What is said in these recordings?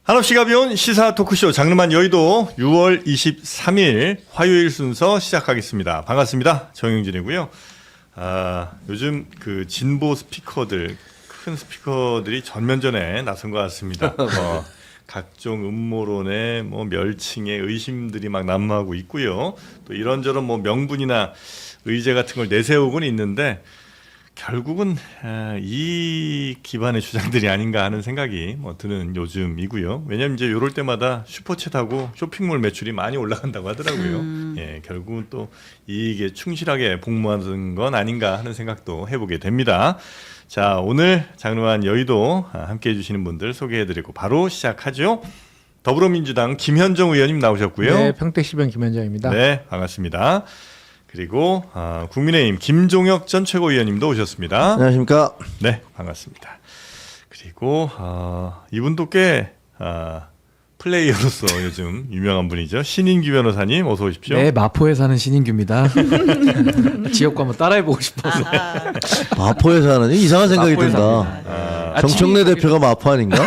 한없이 가벼운 시사 토크쇼 장르만 여의도 6월 23일 화요일 순서 시작하겠습니다. 반갑습니다. 정영진이고요. 요즘 그 진보 스피커들, 큰 스피커들이 전면전에 나선 것 같습니다. 각종 음모론에 멸칭의 의심들이 막 난무하고 있고요. 또 이런저런 명분이나 의제 같은 걸 내세우고는 있는데 결국은 이 기반의 주장들이 아닌가 하는 생각이 드는 요즘이고요. 왜냐하면 이제 이럴 때마다 슈퍼챗하고 쇼핑몰 매출이 많이 올라간다고 하더라고요. 예, 결국은 또 이익에 충실하게 복무하는 건 아닌가 하는 생각도 해보게 됩니다. 자, 오늘 장르만 여의도 함께해 주시는 분들 소개해드리고 바로 시작하죠. 더불어민주당 김현정 의원님 나오셨고요. 네, 평택시병 김현정입니다. 네, 반갑습니다. 그리고 국민의힘 김종혁 전 최고위원님도 오셨습니다. 안녕하십니까. 네, 반갑습니다. 그리고 이분도 꽤 플레이어로서 요즘 유명한 분이죠. 신인규 변호사님 어서 오십시오. 네, 마포에 사는 신인규입니다. 지역구 한번 따라해보고 싶어서. 마포에 사는 이상한 생각이 마포에 든다. 정청래 대표가 마포 아닌가?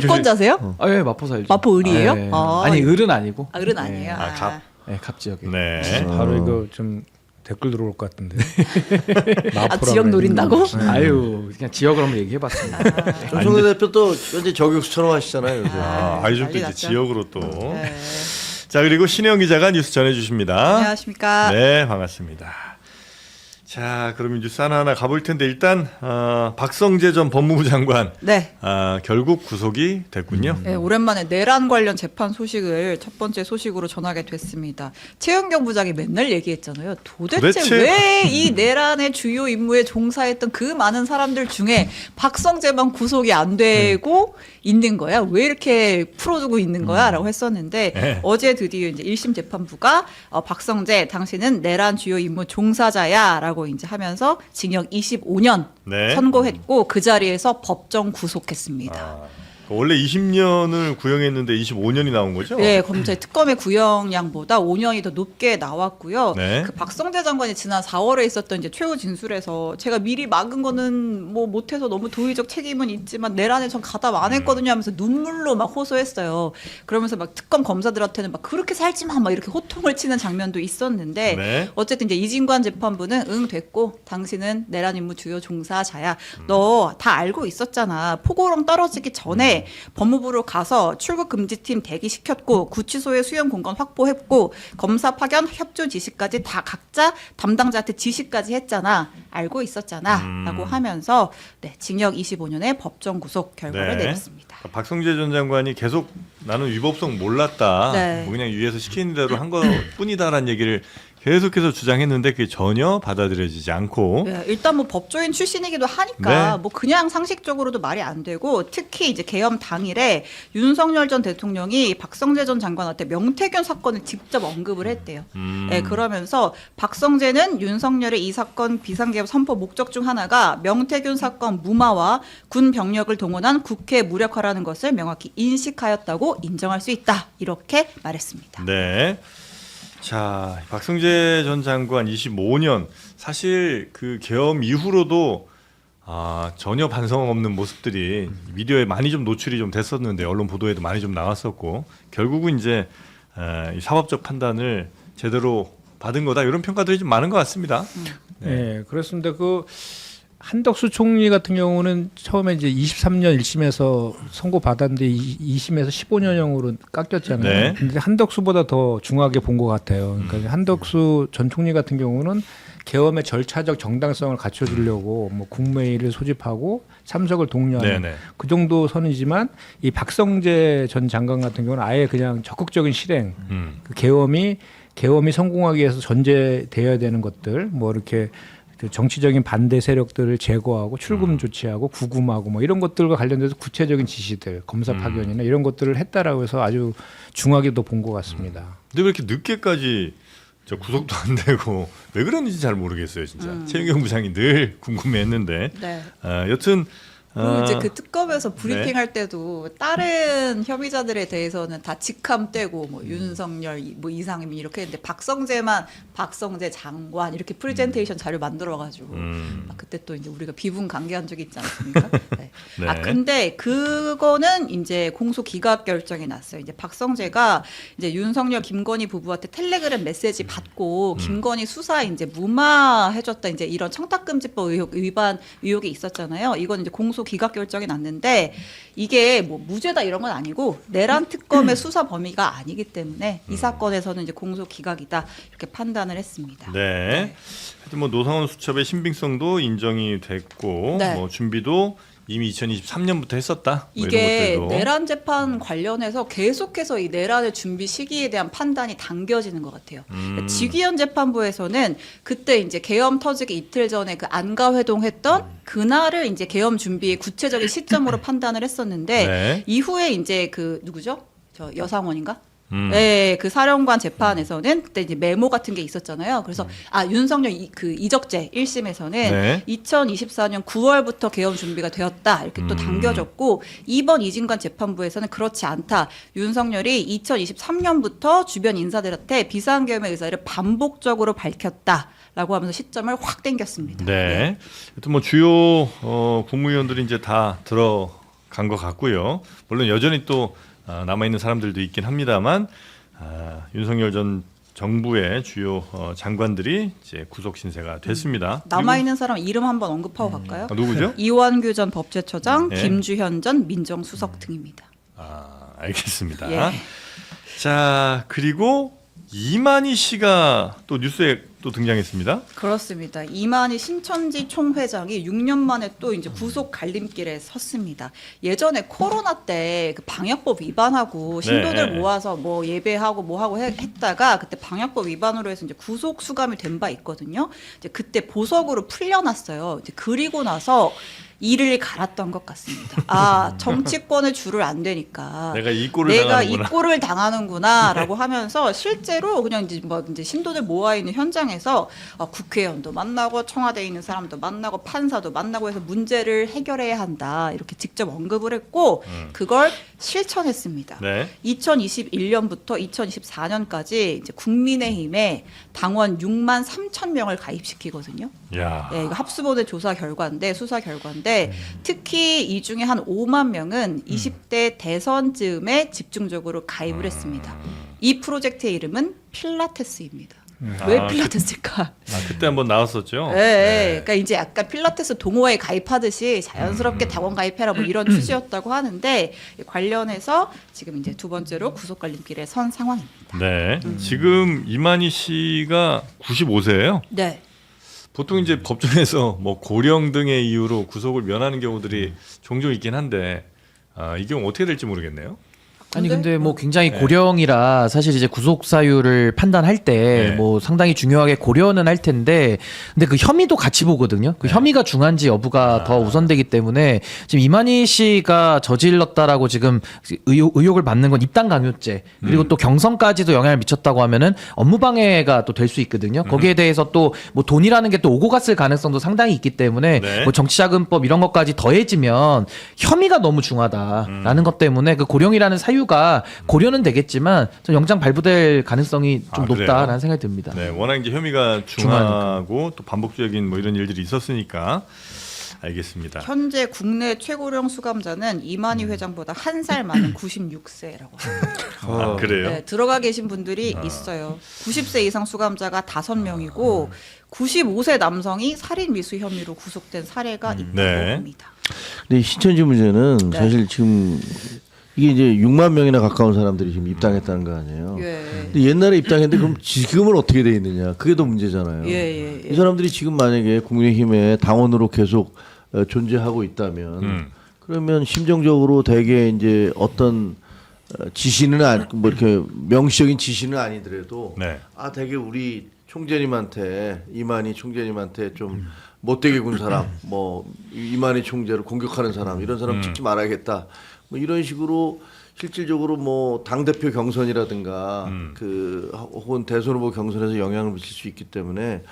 유권자세요? 예, 마포 살죠. 마포 을이에요? 네. 아, 아니, 을은 아니고. 을은 아니에요. 갑. 네, 갑 지역에. 네. 바로 이거 좀 댓글 들어올 것 같은데. 지역 노린다고? 아유, 그냥 지역을 한번 얘기해봤습니다. 정청래 대표 또 현재 저격수처럼 하시잖아요. 요새. 요즘 또 난리 이제 났죠. 지역으로 또. 네. 자, 그리고 신혜영 기자가 뉴스 전해주십니다. 안녕하십니까. 네, 반갑습니다. 자, 그러면 뉴스 하나하나 가볼 텐데 일단 박성재 전 법무부 장관 네. 결국 구속이 됐군요. 네, 오랜만에 내란 관련 재판 소식을 첫 번째 소식으로 전하게 됐습니다. 최은경 부장이 맨날 얘기했잖아요. 도대체 왜 이 내란의 주요 임무에 종사했던 그 많은 사람들 중에 박성재만 구속이 안 되고 있는 거야? 왜 이렇게 풀어두고 있는 거야? 라고 했었는데 네. 어제 드디어 이제 1심 재판부가 박성재 당신은 내란 주요 임무 종사자야 라고 이제 하면서 징역 25년 네. 선고했고 그 자리에서 법정 구속했습니다. 원래 20년을 구형했는데 25년이 나온 거죠? 네, 검찰 특검의 구형량보다 5년이 더 높게 나왔고요. 네. 그 박성재 장관이 지난 4월에 있었던 이제 최후 진술에서 제가 미리 막은 거는 못해서 너무 도의적 책임은 있지만 내란에 전 가담 안 했거든요 하면서 눈물로 막 호소했어요. 그러면서 막 특검 검사들한테는 막 그렇게 살지 마 막 이렇게 호통을 치는 장면도 있었는데 네. 어쨌든 이제 이진관 재판부는 응 됐고 당신은 내란 임무 주요 종사자야. 너 다 알고 있었잖아. 포고령 떨어지기 전에 법무부로 가서 출국 금지팀 대기시켰고 구치소에 수용 공간 확보했고 검사 파견 협조 지시까지 다 각자 담당자한테 지시까지 했잖아. 알고 있었잖아. 라고 하면서 네, 징역 25년의 법정 구속 결과를 네. 내렸습니다. 박성재 전 장관이 계속 나는 위법성 몰랐다. 네. 그냥 위에서 시키는 대로 한 것뿐이다라는 얘기를 계속해서 주장했는데 그게 전혀 받아들여지지 않고 네, 일단 법조인 출신이기도 하니까 네. 그냥 상식적으로도 말이 안 되고 특히 이제 개엄 당일에 윤석열 전 대통령이 박성재 전 장관한테 명태균 사건을 직접 언급을 했대요. 네, 그러면서 박성재는 윤석열의 이 사건 비상개업 선포 목적 중 하나가 명태균 사건 무마와 군 병력을 동원한 국회 무력화라는 것을 명확히 인식하였다고 인정할 수 있다. 이렇게 말했습니다. 네. 자, 박성재 전 장관 25년 사실 그 계엄 이후로도 전혀 반성 없는 모습들이 미디어에 많이 좀 노출이 좀 됐었는데 언론 보도에도 많이 좀 나왔었고 결국은 이제 이 사법적 판단을 제대로 받은 거다 이런 평가들이 좀 많은 것 같습니다. 네, 그렇습니다. 그 한덕수 총리 같은 경우는 처음에 이제 23년 1심에서 선고 받았는데 2심에서 15년형으로 깎였잖아요. 네. 근데 한덕수보다 더 중하게 본 것 같아요. 그러니까 한덕수 전 총리 같은 경우는 계엄의 절차적 정당성을 갖춰주려고 국무회의를 소집하고 참석을 독려하는 네네. 그 정도 선이지만 이 박성재 전 장관 같은 경우는 아예 그냥 적극적인 실행, 그 계엄이 성공하기 위해서 전제되어야 되는 것들, 이렇게 그 정치적인 반대 세력들을 제거하고 출금 조치하고 구금하고 이런 것들과 관련돼서 구체적인 지시들, 검사 파견이나 이런 것들을 했다라고 해서 아주 중하게도 본 것 같습니다. 근데 왜 이렇게 늦게까지 구속도 안 되고 왜 그런지 잘 모르겠어요, 진짜. 최은경 부장이 늘 궁금해했는데 네. 여튼 그리고 이제 아, 그 특검에서 브리핑할 때도 다른 협의자들에 대해서는 다 직함 떼고 뭐 윤석열, 뭐 이상민 이렇게 했는데 박성재만 박성재 장관 이렇게 프레젠테이션 자료 만들어가지고 그때 또 이제 우리가 비분 관계한 적이 있지 않습니까? 네. 네. 아 근데 그거는 이제 공소 기각 결정이 났어요. 이제 박성재가 이제 윤석열, 김건희 부부한테 텔레그램 메시지 받고 김건희 수사 이제 무마해줬다 이제 이런 청탁금지법 위반 의혹이 있었잖아요. 이건 이제 공소 기각 결정이 났는데 이게 뭐 무죄다 이런 건 아니고 내란 특검의 수사 범위가 아니기 때문에 이 사건에서는 이제 공소 기각이다 이렇게 판단을 했습니다. 네. 하여튼 뭐 노상원 수첩의 신빙성도 인정이 됐고 네. 뭐 준비도 이미 2023년부터 했었다. 뭐 이게 이런 것들도. 내란 재판 관련해서 계속해서 이 내란의 준비 시기에 대한 판단이 당겨지는 것 같아요. 직위원 재판부에서는 그때 이제 계엄 터지기 이틀 전에 그 안가 회동했던 그날을 이제 계엄 준비의 구체적인 시점으로 판단을 했었는데 네. 이후에 이제 그 누구죠? 저 여상원인가? 네, 그 사령관 재판에서는 그때 이제 메모 같은 게 있었잖아요. 그래서 윤석열 그 이적재 1심에서는 네. 2024년 9월부터 계엄 준비가 되었다 이렇게 또 당겨졌고 이번 이진관 재판부에서는 그렇지 않다. 윤석열이 2023년부터 주변 인사들한테 비상계엄의 의사를 반복적으로 밝혔다라고 하면서 시점을 확 당겼습니다. 네. 하여튼 뭐 주요 국무위원들이 이제 다 들어간 것 같고요. 물론 여전히 또 남아 있는 사람들도 있긴 합니다만 윤석열 전 정부의 주요 장관들이 이제 구속 신세가 됐습니다. 남아 있는 사람 이름 한번 언급하고 갈까요? 누구죠? 이완규 전 법제처장, 네. 김주현 전 민정수석 등입니다. 알겠습니다. 예. 자, 그리고 이만희 씨가 또 뉴스에 또 등장했습니다. 그렇습니다. 이만희 신천지 총회장이 6년 만에 또 이제 구속 갈림길에 섰습니다. 예전에 코로나 때 그 방역법 위반하고 신도들 네. 모아서 뭐 예배하고 뭐 하고 했다가 그때 방역법 위반으로 해서 이제 구속 수감이 된 바 있거든요. 이제 그때 보석으로 풀려났어요. 이제 그리고 나서 이를 갈았던 것 같습니다. 정치권의 줄을 안 되니까 내가 이 꼴을 내가 당하는구나. 이 꼴을 당하는구나라고 하면서 실제로 그냥 이제 뭐 이제 신도들 모아 있는 현장에서 국회의원도 만나고 청와대에 있는 사람도 만나고 판사도 만나고 해서 문제를 해결해야 한다 이렇게 직접 언급을 했고 그걸 실천했습니다. 네. 2021년부터 2024년까지 이제 국민의힘에 당원 6만 3천 명을 가입시키거든요. 야. 예, 이거 합수본의 조사 결과인데 수사 결과인데 특히 이 중에 한 5만 명은 20대 대선쯤에 집중적으로 가입을 했습니다. 이 프로젝트의 이름은 필라테스입니다. 왜 필라테스일까? 그때 한번 나왔었죠. 네. 그러니까 이제 약간 필라테스 동호회에 가입하듯이 자연스럽게 당원 가입해라 뭐 이런 취지였다고 하는데 관련해서 지금 이제 두 번째로 구속 갈림길에 선 상황입니다. 네. 지금 이만희 씨가 95세예요. 네. 보통 이제 법정에서 뭐 고령 등의 이유로 구속을 면하는 경우들이 종종 있긴 한데 이 경우 어떻게 될지 모르겠네요. 아니 근데 뭐 굉장히 네. 고령이라 사실 이제 구속 사유를 판단할 때 네. 뭐 상당히 중요하게 고려는 할 텐데 근데 그 혐의도 같이 보거든요. 그 혐의가 중한지 여부가 더 우선되기 때문에 지금 이만희 씨가 저질렀다라고 지금 의혹을 받는 건 입당 강요죄 그리고 또 경성까지도 영향을 미쳤다고 하면은 업무방해가 또 될 수 있거든요. 거기에 대해서 또 뭐 돈이라는 게 또 오고 갔을 가능성도 상당히 있기 때문에 네. 뭐 정치자금법 이런 것까지 더해지면 혐의가 너무 중하다라는 것 때문에 그 고령이라는 사유가 고려는 되겠지만 좀 영장 발부될 가능성이 좀 그래요? 높다라는 생각이 듭니다. 네, 워낙 이제 혐의가 중하고 또 반복적인 뭐 이런 일들이 있었으니까 알겠습니다. 현재 국내 최고령 수감자는 이만희 회장보다 한 살 많은 96세라고 합니다. 그래요? 네, 들어가 계신 분들이 있어요. 90세 이상 수감자가 5명이고 95세 남성이 살인 미수 혐의로 구속된 사례가 있다고 네. 합니다. 근데 이 신천지 문제는 네. 사실 지금 이게 이제 6만 명이나 가까운 사람들이 지금 입당했다는 거 아니에요. 예. 근데 옛날에 입당했는데 그럼 지금은 어떻게 돼 있느냐? 그게 더 문제잖아요. 예. 이 사람들이 지금 만약에 국민의힘의 당원으로 계속 존재하고 있다면 그러면 심정적으로 대개 이제 어떤 지시는 뭐 이렇게 명시적인 지시는 아니더라도 네. 대개 우리 총재님한테 이만희 총재님한테 좀 못되게 군 사람, 뭐 이만희 총재를 공격하는 사람 이런 사람 찍지 말아야겠다. 뭐 이런 식으로 실질적으로 뭐 당 대표 경선이라든가 그 혹은 대선 후보 경선에서 영향을 미칠 수 있기 때문에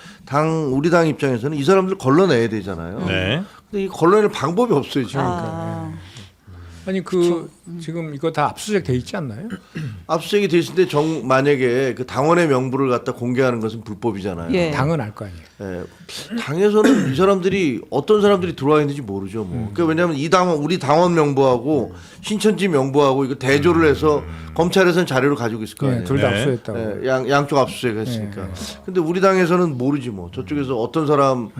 우리 당 입장에서는 이 사람들 걸러내야 되잖아요. 네. 근데 이 걸러낼 방법이 없어요 지금. 아, 아니 지금 이거 다 압수수색 돼 있지 않나요? 압수수색이 돼 있을 때 만약에 그 당원의 명부를 갖다 공개하는 것은 불법이잖아요. 예. 당은 알 거 아니에요. 예. 당에서는 이 사람들이 어떤 사람들이 들어와 있는지 모르죠. 뭐. 그러니까 왜냐하면 이 당원 우리 당원 명부하고 신천지 명부하고 이거 대조를 해서 검찰에서는 자료를 가지고 있을 거 아니에요. 둘 다 네. 압수했다고. 예, 양쪽 압수수색 했으니까. 근데 우리 당에서는 모르지 뭐. 저쪽에서 어떤 사람이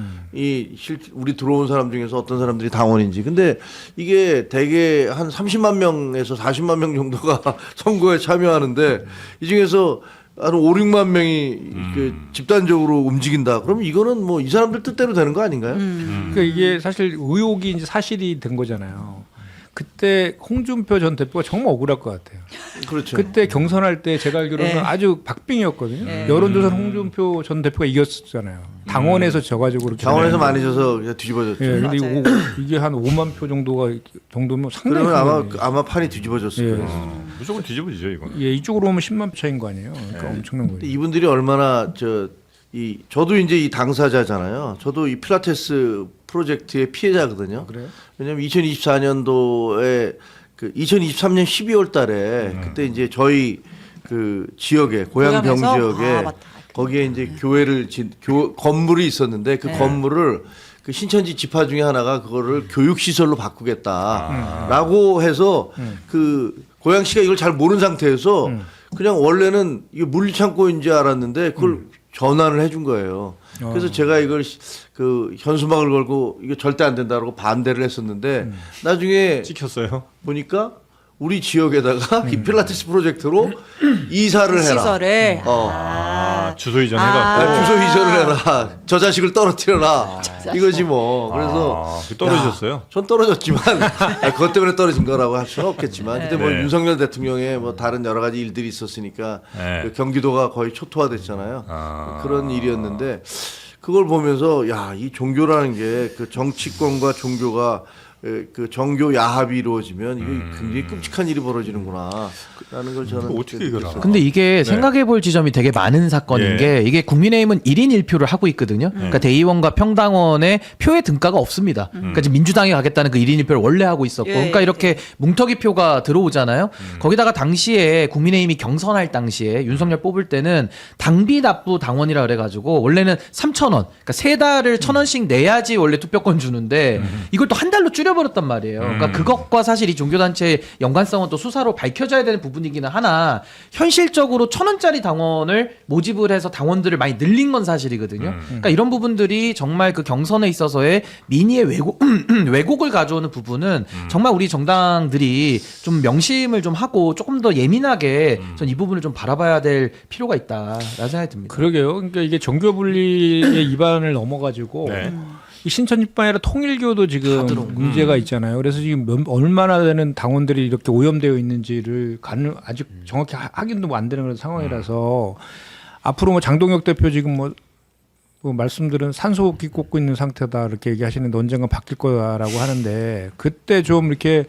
우리 들어온 사람 중에서 어떤 사람들이 당원인지. 근데 이게 대개 한 30만 명에서 40만 명 정도가 선거에 참여하는데 이 중에서 한 5, 6만 명이 그 집단적으로 움직인다. 그러면 이거는 뭐 이 사람들 뜻대로 되는 거 아닌가요? 그러니까 이게 사실 의혹이 이제 사실이 된 거잖아요. 그때 홍준표 전 대표가 정말 억울할 것 같아요. 그렇죠. 그때 경선할 때 제가 알기로는 네. 아주 박빙이었거든요. 네. 여론조사는 홍준표 전 대표가 이겼었잖아요. 당원에서 져가지고 그렇게. 당원에서 많이 져서 그냥 뒤집어졌죠. 예, 근데 맞아요. 이게 한 5만 표 정도면 상당히 그러면 큰 아마 판이 뒤집어졌을 예. 거예요. 무조건 뒤집어지죠 이건. 예, 이쪽으로 오면 10만 표 차인 거 아니에요. 그러니까 엄청난 근데 거예요. 이분들이 얼마나 저도 이제 이 당사자잖아요. 저도 이 필라테스 프로젝트의 피해자거든요. 그래요? 왜냐하면 2024년도에 그 2023년 12월 달에 그때 이제 저희 그 지역에 고양병 고향에서? 지역에 아, 맞다. 거기에 이제 교회를 건물이 있었는데 그 건물을 그 신천지 지파 중에 하나가 그거를 교육시설로 바꾸겠다라고 해서 그 고양시가 이걸 잘 모르는 상태에서 그냥 원래는 이게 물류창고인 줄 알았는데 그걸 전환을 해준 거예요. 그래서 제가 이걸 그 현수막을 걸고 이거 절대 안 된다고 반대를 했었는데 나중에 찍혔어요. 보니까 우리 지역에다가 이 필라테스 프로젝트로 이사를 해라. 시설에 주소 이전해갖고. 주소 이전을 해라. 저 자식을 떨어뜨려라. 이거지 뭐. 그래서 떨어졌어요. 야, 전 떨어졌지만 그것 때문에 떨어진 거라고 할 수는 없겠지만 그때 뭐 네. 윤석열 대통령의 뭐 다른 여러 가지 일들이 있었으니까 네. 그 경기도가 거의 초토화됐잖아요. 아. 그런 일이었는데 그걸 보면서 야, 이 종교라는 게 그 정치권과 종교가 그 정교 야합이 이루어지면 이게 굉장히 끔찍한 일이 벌어지는구나. 라는 걸 저는 어떻게 그때 이걸 느꼈어요. 근데 이게 생각해 볼 지점이 되게 많은 사건인 예. 게 이게 국민의힘은 1인 1표를 하고 있거든요. 그러니까 대의원과 평당원의 표의 등가가 없습니다. 그러니까 지금 민주당이 가겠다는 그 1인 1표를 원래 하고 있었고 예, 그러니까 이렇게 뭉터기 표가 들어오잖아요. 거기다가 당시에 국민의힘이 경선할 당시에 윤석열 뽑을 때는 당비 납부 당원이라 그래 가지고 원래는 3,000원. 그러니까 세 달을 1,000원씩 내야지 원래 투표권 주는데 이걸 또 한 달로 줄여 버렸단 말이에요. 그러니까 그것과 사실 이 종교단체의 연관성은 또 수사로 밝혀져야 되는 부분이기는 하나 현실적으로 1,000원짜리 당원을 모집을 해서 당원들을 많이 늘린 건 사실이거든요. 그러니까 이런 부분들이 정말 그 경선에 있어서의 민의의 왜곡을 가져오는 부분은 정말 우리 정당들이 좀 명심을 좀 하고 조금 더 예민하게 전 이 부분을 좀 바라봐야 될 필요가 있다라는 생각이 듭니다. 그러게요. 그러니까 이게 종교 분리의 입안을 넘어가지고 네. 이 신천지뿐 아니라 통일교도 지금 문제가 있잖아요. 그래서 지금 얼마나 되는 당원들이 이렇게 오염되어 있는지를 아직 정확히 확인도 안 되는 그런 상황이라서 앞으로 뭐 장동혁 대표 지금 뭐 말씀들은 산소호흡기 꽂고 있는 상태다 이렇게 얘기하시는데 언젠가 바뀔 거다라고 하는데 그때 좀 이렇게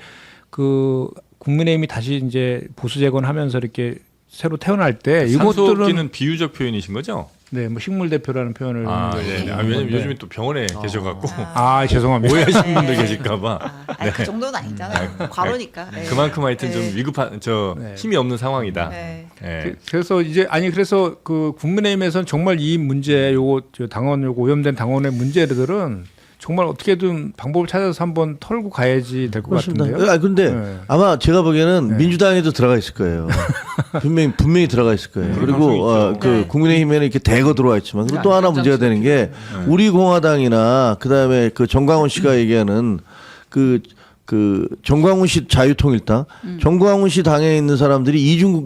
그 국민의힘이 다시 이제 보수 재건하면서 이렇게 새로 태어날 때 이것들은 산소호흡기는 비유적 표현이신 거죠? 네, 뭐 식물 대표라는 표현을 네. 왜냐면 요즘에 또 병원에 계셔갖고 죄송합니다. 오해하시는 분들 계실까봐. 그 정도는 아니잖아요. 과로니까. 네. 그만큼 하여튼 좀 네. 위급한 네. 힘이 없는 상황이다. 네. 네. 그래서 그래서 그 국민의힘에서는 정말 이 문제 당원 오염된 당원의 문제들은 정말 어떻게든 방법을 찾아서 한번 털고 가야지 될 것 같은데요. 아 근데 네. 아마 제가 보기에는 민주당에도 들어가 있을 거예요. 분명히 들어가 있을 거예요. 그리고 그 네. 국민의힘에는 이렇게 대거 들어와 있지만 그리고 또 하나 문제가 되는 게 우리 공화당이나 그다음에 그 정광훈 씨가 얘기하는 그 정광훈 씨 자유통일당, 정광훈 씨 당에 있는 사람들이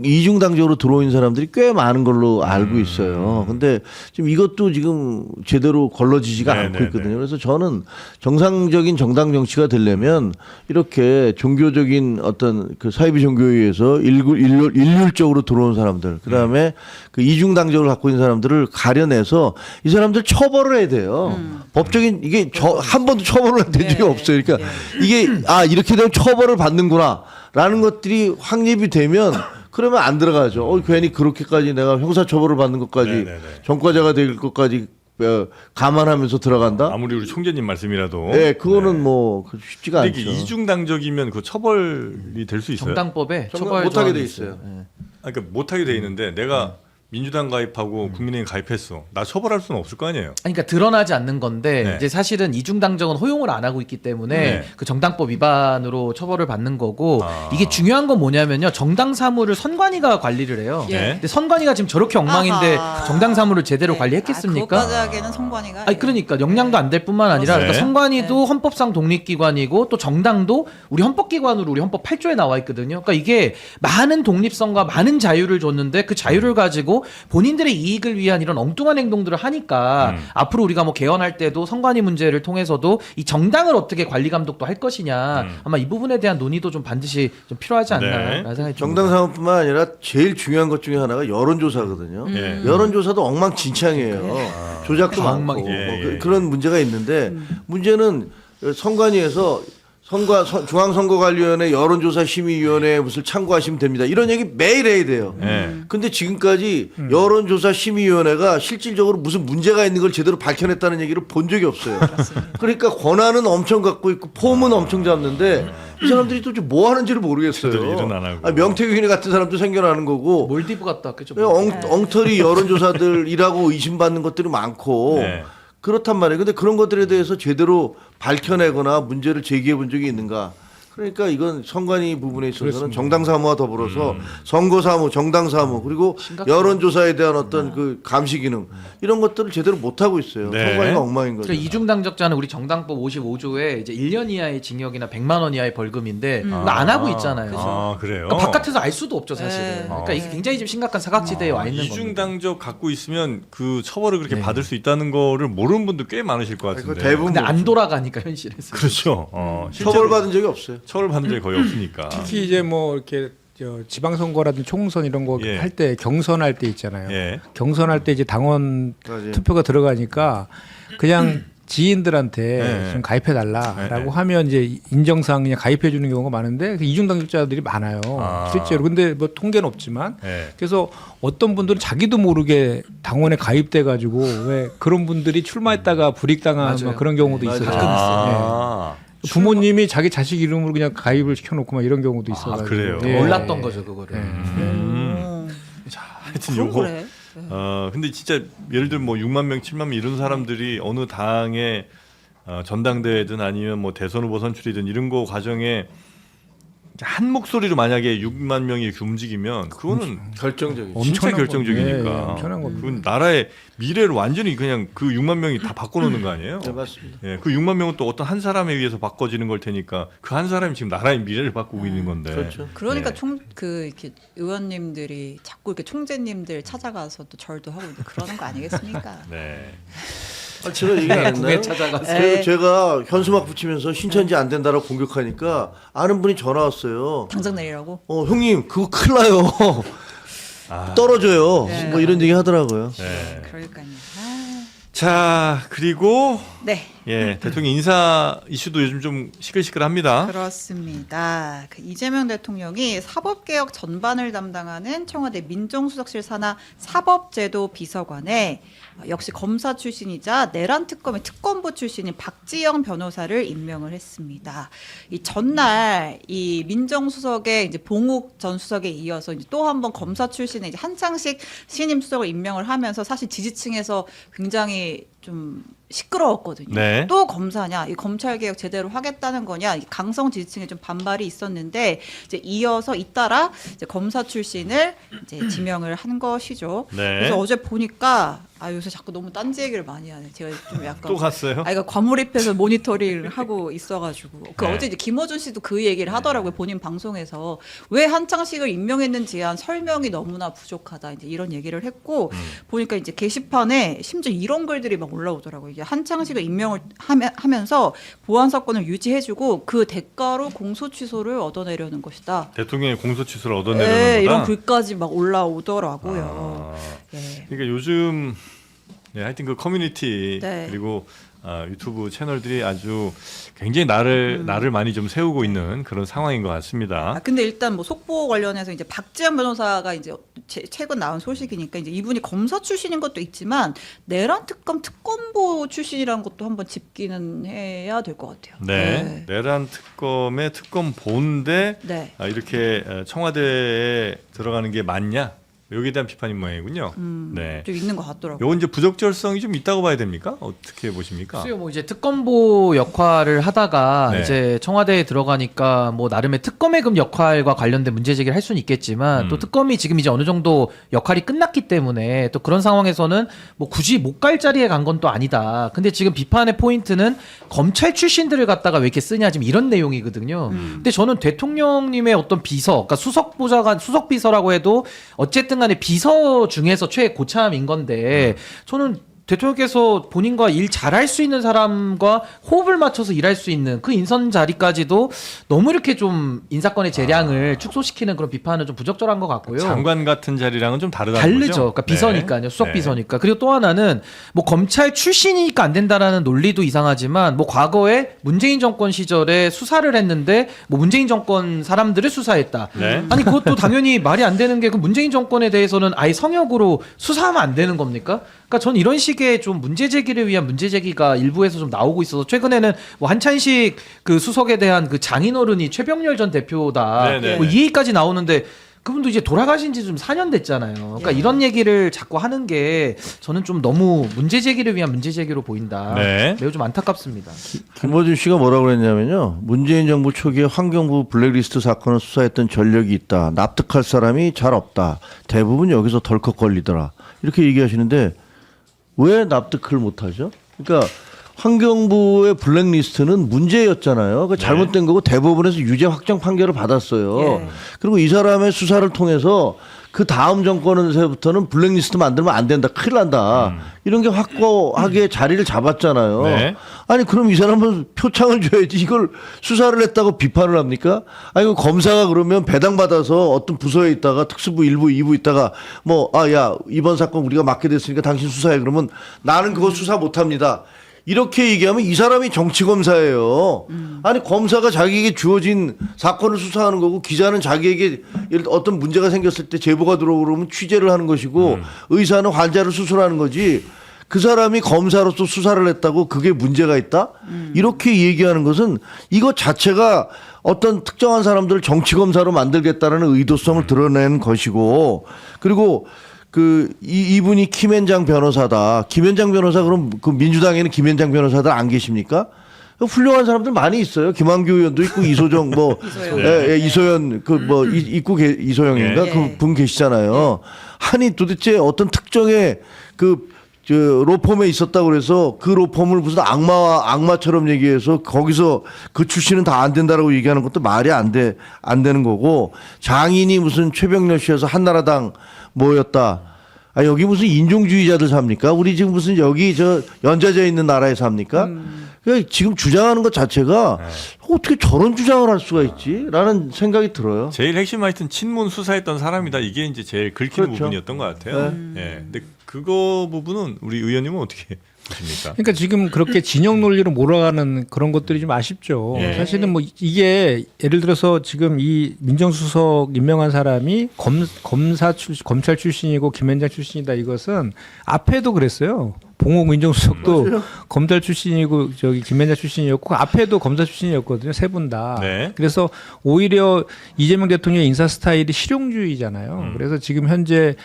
이중당적으로 들어온 사람들이 꽤 많은 걸로 알고 있어요. 근데 지금 이것도 지금 제대로 걸러지지가 않고 있거든요. 그래서 저는 정상적인 정당 정치가 되려면 이렇게 종교적인 어떤 그 사이비 종교에 의해서 일률적으로 들어온 사람들, 그 다음에 그 이중당적을 갖고 있는 사람들을 가려내서 이 사람들 처벌을 해야 돼요. 법적인 이게 한 번도 처벌을 된 적이 없어요. 그러니까 이게 이렇게 되면 처벌을 받는구나라는 것들이 확립이 되면 그러면 안 들어가죠. 괜히 그렇게까지 내가 형사처벌을 받는 것까지 전과자가 될 것까지 감안하면서 들어간다. 아무리 우리 총재님 말씀이라도. 네, 그거는 뭐 쉽지가 근데 않죠. 이게 이중당적이면 그 처벌이 될 수 있어요. 정당법에 정당 처벌 못하게 돼 조항이 있어요. 예. 그러니까 못하게 돼 있는데 내가 민주당 가입하고 국민의힘 가입했어. 나 처벌할 수는 없을 거 아니에요. 아니, 그러니까 드러나지 않는 건데 네. 이제 사실은 이중당정은 허용을 안 하고 있기 때문에 네. 그 정당법 위반으로 처벌을 받는 거고 아. 이게 중요한 건 뭐냐면요. 정당 사무를 선관위가 관리를 해요. 예. 근데 선관위가 지금 저렇게 엉망인데 아하. 정당 사무를 제대로 네. 관리했겠습니까? 그것까지 하기에는 선관위가. 아니 그러니까 역량도 안 될 뿐만 아니라 네. 그러니까 선관위도 헌법상 독립기관이고 또 정당도 우리 헌법기관으로 우리 헌법 8조에 나와 있거든요. 그러니까 이게 많은 독립성과 많은 자유를 줬는데 그 자유를 가지고 본인들의 이익을 위한 이런 엉뚱한 행동들을 하니까 앞으로 우리가 뭐 개헌할 때도 선관위 문제를 통해서도 이 정당을 어떻게 관리 감독도 할 것이냐 아마 이 부분에 대한 논의도 좀 반드시 좀 필요하지 네. 않나라는 생각이 듭니다. 정당 사무뿐만 아니라 제일 중요한 것 중에 하나가 여론조사거든요. 예. 여론조사도 엉망진창이에요. 조작도 많고 엉망- 뭐 예, 예. 그런 문제가 있는데 문제는 선관위에서 중앙선거관리위원회 여론조사심의위원회에 무슨 참고하시면 됩니다. 이런 얘기 매일 해야 돼요. 예. 근데 지금까지 여론조사심의위원회가 실질적으로 무슨 문제가 있는 걸 제대로 밝혀냈다는 얘기를 본 적이 없어요. 그러니까 권한은 엄청 갖고 있고 폼은 엄청 잡는데 이 사람들이 도대체 뭐 하는지를 모르겠어요. 제대로 일은 안 하고. 명태균이 같은 사람도 생겨나는 거고 몰디브 갔다 왔겠죠. 엉터리 여론조사들이라고 의심받는 것들이 많고 네. 그렇단 말이에요. 근데 그런 것들에 대해서 제대로 밝혀내거나 문제를 제기해 본 적이 있는가? 그러니까 이건 선관위 부분에 있어서는 정당 사무와 더불어서 선거 사무, 정당 사무 그리고 여론조사에 대한 어떤 그 감시 기능 이런 것들을 제대로 못 하고 있어요. 네. 선관위가 엉망인 거죠. 그러니까 이중당적자는 우리 정당법 55조에 이제 1년 이하의 징역이나 100만 원 이하의 벌금인데 그거 안 하고 있잖아요. 아, 그래요. 그러니까 바깥에서 알 수도 없죠 사실은. 네. 그러니까 이게 굉장히 좀 심각한 사각지대에 와 있는 겁니다. 이중당적 갖고 있으면 그 처벌을 그렇게 네. 받을 수 있다는 거를 모르는 분들 꽤 많으실 것 그거 같은데. 대부분 근데 안 돌아가니까 현실에서. 그렇죠. 실제로 처벌받은 적이 없어요. 처벌받은 적이 거의 없으니까. 특히 이제 뭐 이렇게 지방선거라든지 총선 이런 거 예. 할 때 경선할 때 있잖아요. 예. 경선할 때 이제 당원 맞아요. 투표가 들어가니까 그냥 지인들한테 네. 좀 가입해 달라라고 네. 하면 이제 인정상 그냥 가입해 주는 경우가 많은데 그 이중당적자들이 많아요. 아. 실제로. 근데 뭐 통계는 없지만 예. 그래서 어떤 분들은 자기도 모르게 당원에 가입돼 가지고 왜 그런 분들이 출마했다가 불이익당한 맞아요. 막 그런 경우도 맞아요. 있었죠. 아. 부모님이 자기 자식 이름으로 그냥 가입을 시켜놓고 막 이런 경우도 있어가지고 그래요? 예. 몰랐던 거죠 그거를. 하여튼 그럼 요거 그래. 근데 진짜 예를 들면 뭐 6만 명, 7만 명 이런 사람들이 어느 당의 전당대회든 아니면 뭐 대선 후보 선출이든 이런 거 과정에 한 목소리로 만약에 6만 명이 이렇게 움직이면 그거는 결정적이죠. 진짜 엄청난 결정적이니까. 거- 예, 엄청난 겁니다. 그건 나라의 미래를 완전히 그냥 그 6만 명이 다 바꿔놓는 거 아니에요? 네, 맞습니다. 예, 그 6만 명은 또 어떤 한 사람에 의해서 바꿔지는 걸 테니까 그 한 사람이 지금 나라의 미래를 바꾸고 있는 건데. 그렇죠. 그러니까 예. 이렇게 의원님들이 자꾸 이렇게 총재님들 찾아가서 또 절도 하고 그러는 거 아니겠습니까? 네. 제가 얘기 안 했나요? 국에 찾아가서. 그래서 제가 현수막 붙이면서 신천지 안 된다라고 공격하니까 아는 분이 전화 왔어요. 당장 내리라고. 형님 그거 큰일 나요. 떨어져요. 뭐 이런 얘기 하더라고요. 네. 그러니까요. 자, 그리고 네. 예, 대통령 인사 이슈도 요즘 좀 시끌시끌합니다. 그렇습니다. 그 이재명 대통령이 사법개혁 전반을 담당하는 청와대 민정수석실 산하 사법제도 비서관에 역시 검사 출신이자 내란 특검의 특검부 출신인 박지영 변호사를 임명을 했습니다. 이 전날 이 민정수석의 이제 봉욱 전 수석에 이어서 이제 또 한 번 검사 출신의 이제 한창식 신임 수석을 임명을 하면서 사실 지지층에서 굉장히 좀 시끄러웠거든요. 네. 또 검사냐, 이 검찰 개혁 제대로 하겠다는 거냐, 이 강성 지지층에 좀 반발이 있었는데 이제 이어서 잇따라 이제 검사 출신을 이제 지명을 한 것이죠. 네. 그래서 어제 보니까 요새 자꾸 너무 딴지 얘기를 많이 하네. 제가 좀 약간 또 갔어요? 그러니까 과몰입해서 모니터링을 하고 있어가지고 네. 어제 이제 김어준 씨도 그 얘기를 하더라고요. 본인 방송에서 왜 한창식을 임명했는지에 대한 설명이 너무나 부족하다. 이제 이런 얘기를 했고 보니까 이제 게시판에 심지어 이런 글들이 막 올라오더라고요. 이게 한창식을 임명을 하면서 보안 사건을 유지해주고 그 대가로 공소 취소를 얻어내려는 것이다. 대통령의 공소 취소를 얻어내려는 네, 거다. 이런 글까지 막 올라오더라고요. 네. 그러니까 요즘 네, 하여튼 그 커뮤니티 네. 그리고 유튜브 채널들이 아주 굉장히 나를 많이 좀 세우고 있는 그런 상황인 것 같습니다. 근데 일단 뭐 속보 관련해서 이제 박지원 변호사가 이제 최근 나온 소식이니까 이제 이분이 검사 출신인 것도 있지만 내란 특검 특검보 출신이라는 것도 한번 짚기는 해야 될 것 같아요. 네, 내란 특검의 특검보인데 네. 이렇게 청와대에 들어가는 게 맞냐? 여기에 대한 비판인 모양이군요. 네. 좀 있는 것 같더라고요. 요건 이제 부적절성이 좀 있다고 봐야 됩니까? 어떻게 보십니까? 글쎄요, 뭐 이제 특검보 역할을 하다가 네. 이제 청와대에 들어가니까 뭐 나름의 특검의금 역할과 관련된 문제 제기를 할 수는 있겠지만 또 특검이 지금 이제 어느 정도 역할이 끝났기 때문에 또 그런 상황에서는 뭐 굳이 못 갈 자리에 간 건 또 아니다. 근데 지금 비판의 포인트는 검찰 출신들을 갖다가 왜 이렇게 쓰냐 지금 이런 내용이거든요. 근데 저는 대통령님의 어떤 비서, 그러니까 수석 보좌관, 수석 비서라고 해도 어쨌든 간에 비서 중에서 최고참인 건데 저는 대통령께서 본인과 일 잘할 수 있는 사람과 호흡을 맞춰서 일할 수 있는 그 인선 자리까지도 너무 이렇게 좀 인사권의 재량을 축소시키는 그런 비판은 좀 부적절한 것 같고요. 장관 같은 자리랑은 좀 다르다는 다르죠. 거죠? 그러니까 비서니까요. 수석 네. 비서니까. 그리고 또 하나는 뭐 검찰 출신이니까 안 된다라는 논리도 이상하지만 뭐 과거에 문재인 정권 시절에 수사를 했는데 뭐 문재인 정권 사람들을 수사했다. 네. 아니 그것도 당연히 말이 안 되는 게 그 문재인 정권에 대해서는 아예 성역으로 수사하면 안 되는 겁니까? 그러니까 전 이런 식의 좀 문제 제기를 위한 문제 제기가 일부에서 좀 나오고 있어서 최근에는 뭐 한찬식 그 수석에 대한 그 장인어른이 최병렬 전 대표다. 네네. 뭐 이 얘기까지 나오는데 그분도 이제 돌아가신 지 좀 4년 됐잖아요. 그러니까 이런 얘기를 자꾸 하는 게 저는 좀 너무 문제 제기를 위한 문제 제기로 보인다. 네. 매우 좀 안타깝습니다. 김어준 씨가 뭐라고 그랬냐면요. 문재인 정부 초기에 환경부 블랙리스트 사건을 수사했던 전력이 있다. 납득할 사람이 잘 없다. 대부분 여기서 덜컥 걸리더라. 이렇게 얘기하시는데 왜 납득을 못하죠? 그러니까 환경부의 블랙리스트는 문제였잖아요. 그 잘못된 거고 대법원에서 유죄 확정 판결을 받았어요. 예. 그리고 이 사람의 수사를 통해서 그 다음 정권에서부터는 블랙리스트 만들면 안 된다. 큰일 난다. 이런 게 확고하게 자리를 잡았잖아요. 네. 아니 그럼 이 사람은 표창을 줘야지 이걸 수사를 했다고 비판을 합니까? 아니 검사가 그러면 배당받아서 어떤 부서에 있다가 특수부 1부 2부 있다가 뭐 야 이번 사건 우리가 맡게 됐으니까 당신 수사해 그러면 나는 그거 수사 못합니다. 이렇게 얘기하면 이 사람이 정치검사예요. 아니 검사가 자기에게 주어진 사건을 수사하는 거고 기자는 자기에게 어떤 문제가 생겼을 때 제보가 들어오고 그러면 취재를 하는 것이고 의사는 환자를 수술하는 거지. 그 사람이 검사로서 수사를 했다고 그게 문제가 있다? 이렇게 얘기하는 것은 이것 자체가 어떤 특정한 사람들을 정치검사로 만들겠다는 의도성을 드러내는 것이고 그리고 이분이 김현장 변호사다. 김현장 변호사 그럼 그 민주당에는 김현장 변호사들 안 계십니까? 훌륭한 사람들 많이 있어요. 김한규 의원도 있고 이소정 뭐 이소영. 이소연 이소영인가 예. 그 분 계시잖아요. 아니 도대체 어떤 특정의 저 로펌에 있었다고 그래서 그 로펌을 무슨 악마처럼 얘기해서 거기서 그 출신은 다 안 된다라고 얘기하는 것도 말이 안 되는 거고 장인이 무슨 최병렬 씨여서 한나라당 뭐였다. 아, 여기 무슨 인종주의자들 삽니까? 우리 지금 무슨 여기 저 연좌제 있는 나라에 삽니까? 그러니까 지금 주장하는 것 자체가 어떻게 저런 주장을 할 수가 있지? 라는 생각이 들어요. 제일 핵심 하여튼 친문 수사했던 사람이다. 이게 이제 제일 긁히는 그렇죠. 부분이었던 것 같아요. 예. 근데 그거 부분은 우리 의원님은 어떻게 보십니까? 그러니까 지금 그렇게 진영 논리로 몰아가는 그런 것들이 좀 아쉽죠. 예. 사실은 뭐 이게 예를 들어서 지금 이 민정수석 임명한 사람이 검찰 출신이고 김현장 출신이다 이것은 앞에도 그랬어요. 봉옥 민정수석도 검찰 출신이고 저기 김현장 출신이었고 앞에도 검사 출신이었거든요. 세 분 다. 네. 그래서 오히려 이재명 대통령의 인사 스타일이 실용주의잖아요. 그래서 지금 현재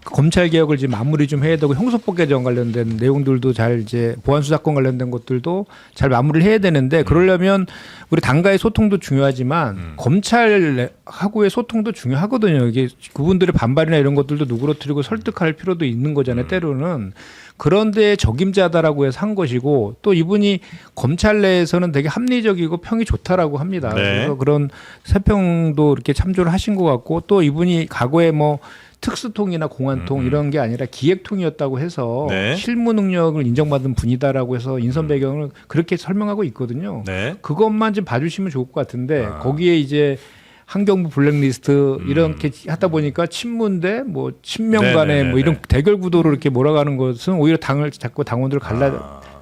검찰 개혁을 지금 마무리 좀 해야 되고 형사법 개정 관련된 내용들도 잘 이제 보안 수사권 관련된 것들도 잘 마무리를 해야 되는데 그러려면 우리 당과의 소통도 중요하지만 검찰하고의 소통도 중요하거든요. 이게 그분들의 반발이나 이런 것들도 누그러뜨리고 설득할 필요도 있는 거잖아요. 때로는. 그런데 적임자다라고 해서 한 것이고 또 이분이 검찰 내에서는 되게 합리적이고 평이 좋다라고 합니다. 네. 그래서 그런 세평도 이렇게 참조를 하신 것 같고 또 이분이 과거에 뭐 특수통이나 공안통 이런 게 아니라 기획통이었다고 해서 네. 실무 능력을 인정받은 분이다라고 해서 인선 배경을 그렇게 설명하고 있거든요. 네. 그것만 좀 봐주시면 좋을 것 같은데 거기에 이제 환경부 블랙리스트 이렇게 하다 보니까 친문대 뭐 친명 간에 뭐 이런 대결 구도로 이렇게 몰아가는 것은 오히려 당을 자꾸 당원들을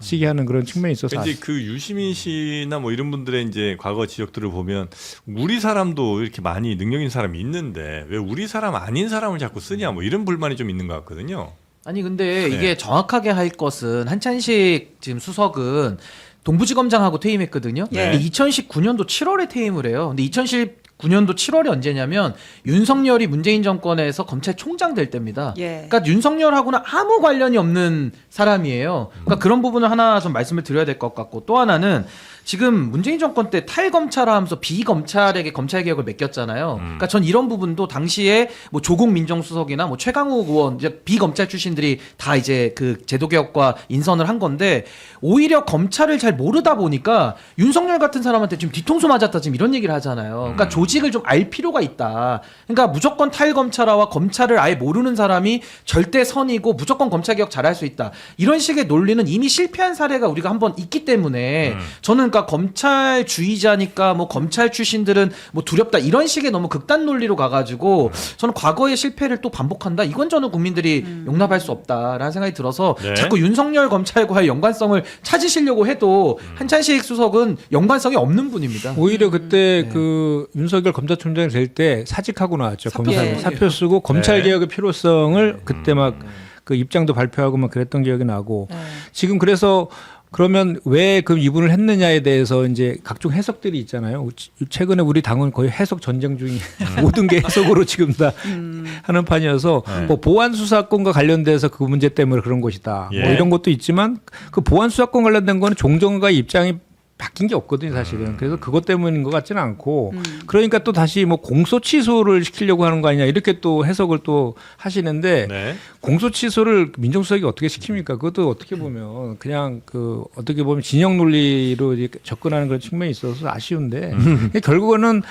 닥치게 하는 그런 측면이 있어서 이제 그 유시민 씨나 뭐 이런 분들의 이제 과거 지적들을 보면 우리 사람도 이렇게 많이 능력 있는 사람이 있는데 왜 우리 사람 아닌 사람을 자꾸 쓰냐 뭐 이런 불만이 좀 있는 것 같거든요. 아니 근데 네. 이게 정확하게 할 것은 한찬식 지금 수석은 동부지검장하고 퇴임했거든요. 예. 근데 2019년도 7월에 퇴임을 해요. 근데 2019년도 7월이 언제냐면 윤석열이 문재인 정권에서 검찰총장 될 때입니다. 예. 그러니까 윤석열하고는 아무 관련이 없는 사람이에요. 그러니까 그런 부분을 하나 좀 말씀을 드려야 될 것 같고 또 하나는 지금 문재인 정권 때 탈검찰하면서 비검찰에게 검찰개혁을 맡겼잖아요. 그러니까 전 이런 부분도 당시에 뭐 조국 민정수석이나 뭐 최강욱 의원 이제 비검찰 출신들이 다 이제 그 제도개혁과 인선을 한 건데 오히려 검찰을 잘 모르다 보니까 윤석열 같은 사람한테 지금 뒤통수 맞았다 지금 이런 얘기를 하잖아요. 그러니까 조직을 좀 알 필요가 있다. 그러니까 무조건 탈검찰화와 검찰을 아예 모르는 사람이 절대 선이고 무조건 검찰개혁 잘할 수 있다. 이런 식의 논리는 이미 실패한 사례가 우리가 한번 있기 때문에 저는 그러니까 검찰주의자니까 뭐 검찰 출신들은 뭐 두렵다 이런 식의 너무 극단 논리로 가가지고 저는 과거의 실패를 또 반복한다. 이건 저는 국민들이 용납할 수 없다라는 생각이 들어서 네. 자꾸 윤석열 검찰과의 연관성을 찾으시려고 해도 한찬식 수석은 연관성이 없는 분입니다. 오히려 그때 네. 그 윤석열 검찰총장이 될 때 사직하고 나왔죠. 검사 예. 사표 쓰고 검찰 네. 개혁의 필요성을 그때 막 그 입장도 발표하고 막 그랬던 기억이 나고 지금 그래서 그러면 왜 그 이분을 했느냐에 대해서 이제 각종 해석들이 있잖아요. 최근에 우리 당은 거의 해석 전쟁 중이 모든 게 해석으로 지금 다 하는 판이어서 네. 뭐 보안 수사권과 관련돼서 그 문제 때문에 그런 것이다. 예. 뭐 이런 것도 있지만 그 보안 수사권 관련된 거는 종전과의 입장이 바뀐 게 없거든요, 사실은. 그래서 그것 때문인 것 같지는 않고, 그러니까 또 다시 뭐 공소 취소를 시키려고 하는 거 아니냐 이렇게 또 해석을 또 하시는데 네. 공소 취소를 민정수석이 어떻게 시킵니까? 그것도 어떻게 보면 그냥 그 어떻게 보면 진영 논리로 이제 접근하는 그런 측면이 있어서 아쉬운데 결과는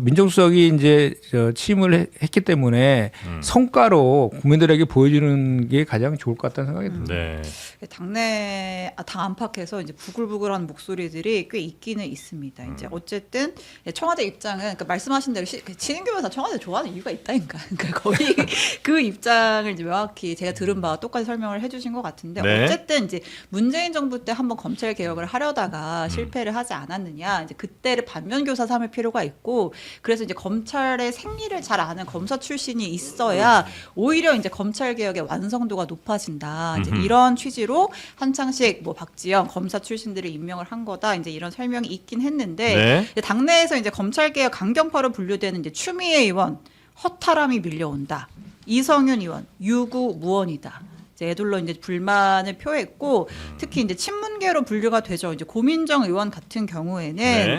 민정수석이 이제 취임을 했기 때문에 성과로 국민들에게 보여주는 게 가장 좋을 것 같다는 생각이 듭니다. 네. 당내 당 안팎에서 이제 부글부글한 목소리들이 꽤 있기는 있습니다. 이제 어쨌든 청와대 입장은 그러니까 말씀하신 대로 진행교 변호사 청와대 좋아하는 이유가 있다니까. 그러니까 거의 그 입장을 이제 명확히 제가 들은 바와 똑같이 설명을 해주신 것 같은데 네. 어쨌든 이제 문재인 정부 때 한번 검찰 개혁을 하려다가 실패를 하지 않았느냐. 이제 그때를 반면교사 삼을 필요가 있고 그래서 이제 검찰의 생리를 잘 아는 검사 출신이 있어야 오히려 이제 검찰 개혁의 완성도가 높아진다. 이제 이런 취지로 한창식 뭐 박지영 검사 출신들을 임명을 한 거다. 이제 이런 설명이 있긴 했는데 네. 이제 당내에서 이제 검찰 개혁 강경파로 분류되는 이제 추미애 의원 허탈함이 밀려온다. 이성윤 의원 유구무원이다. 이제 애둘러 이제 불만을 표했고 특히 이제 친문계로 분류가 되죠. 이제 고민정 의원 같은 경우에는 네.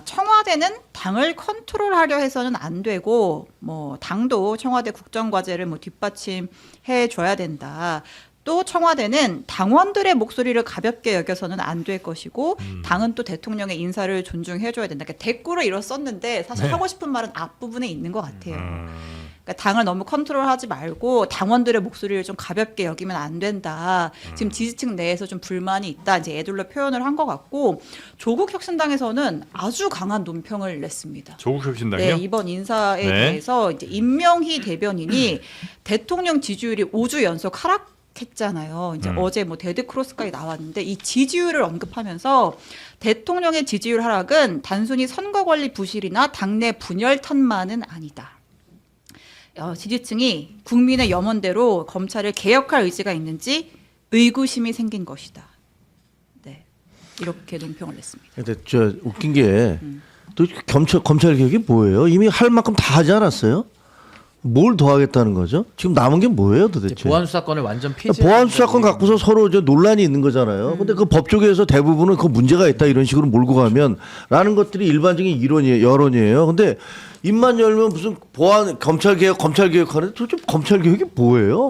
청와대는 당을 컨트롤하려 해서는 안 되고 뭐 당도 청와대 국정과제를 뭐 뒷받침해 줘야 된다. 또 청와대는 당원들의 목소리를 가볍게 여겨서는 안 될 것이고 당은 또 대통령의 인사를 존중해줘야 된다. 그러니까 대꾸를 이뤄 썼는데 사실 네. 하고 싶은 말은 앞부분에 있는 것 같아요. 그러니까 당을 너무 컨트롤하지 말고 당원들의 목소리를 좀 가볍게 여기면 안 된다. 지금 지지층 내에서 좀 불만이 있다. 이제 애둘러 표현을 한 것 같고 조국 혁신당에서는 아주 강한 논평을 냈습니다. 조국 혁신당이요? 네, 이번 인사에 네. 대해서 이제 임명희 대변인이 대통령 지지율이 5주 연속 하락했잖아요. 이제 어제 뭐 데드 크로스까지 나왔는데 이 지지율을 언급하면서 대통령의 지지율 하락은 단순히 선거 관리 부실이나 당내 분열 탓만은 아니다. 지지층이 국민의 염원대로 검찰을 개혁할 의지가 있는지 의구심이 생긴 것이다. 네, 이렇게 논평을 냈습니다. 근데 저 웃긴 게 또 검찰 개혁이 뭐예요? 이미 할 만큼 다 하지 않았어요? 뭘 더 하겠다는 거죠? 지금 남은 게 뭐예요, 도대체? 보안 수사권을 완전 폐지. 보안 수사권 갖고서 서로 저 논란이 있는 거잖아요. 근데 그 법조계에서 대부분은 그 문제가 있다 이런 식으로 몰고 가면 라는 것들이 일반적인 여론이에요. 근데 입만 열면 무슨 보안 검찰 개혁하는데 도대체 검찰 개혁이 뭐예요?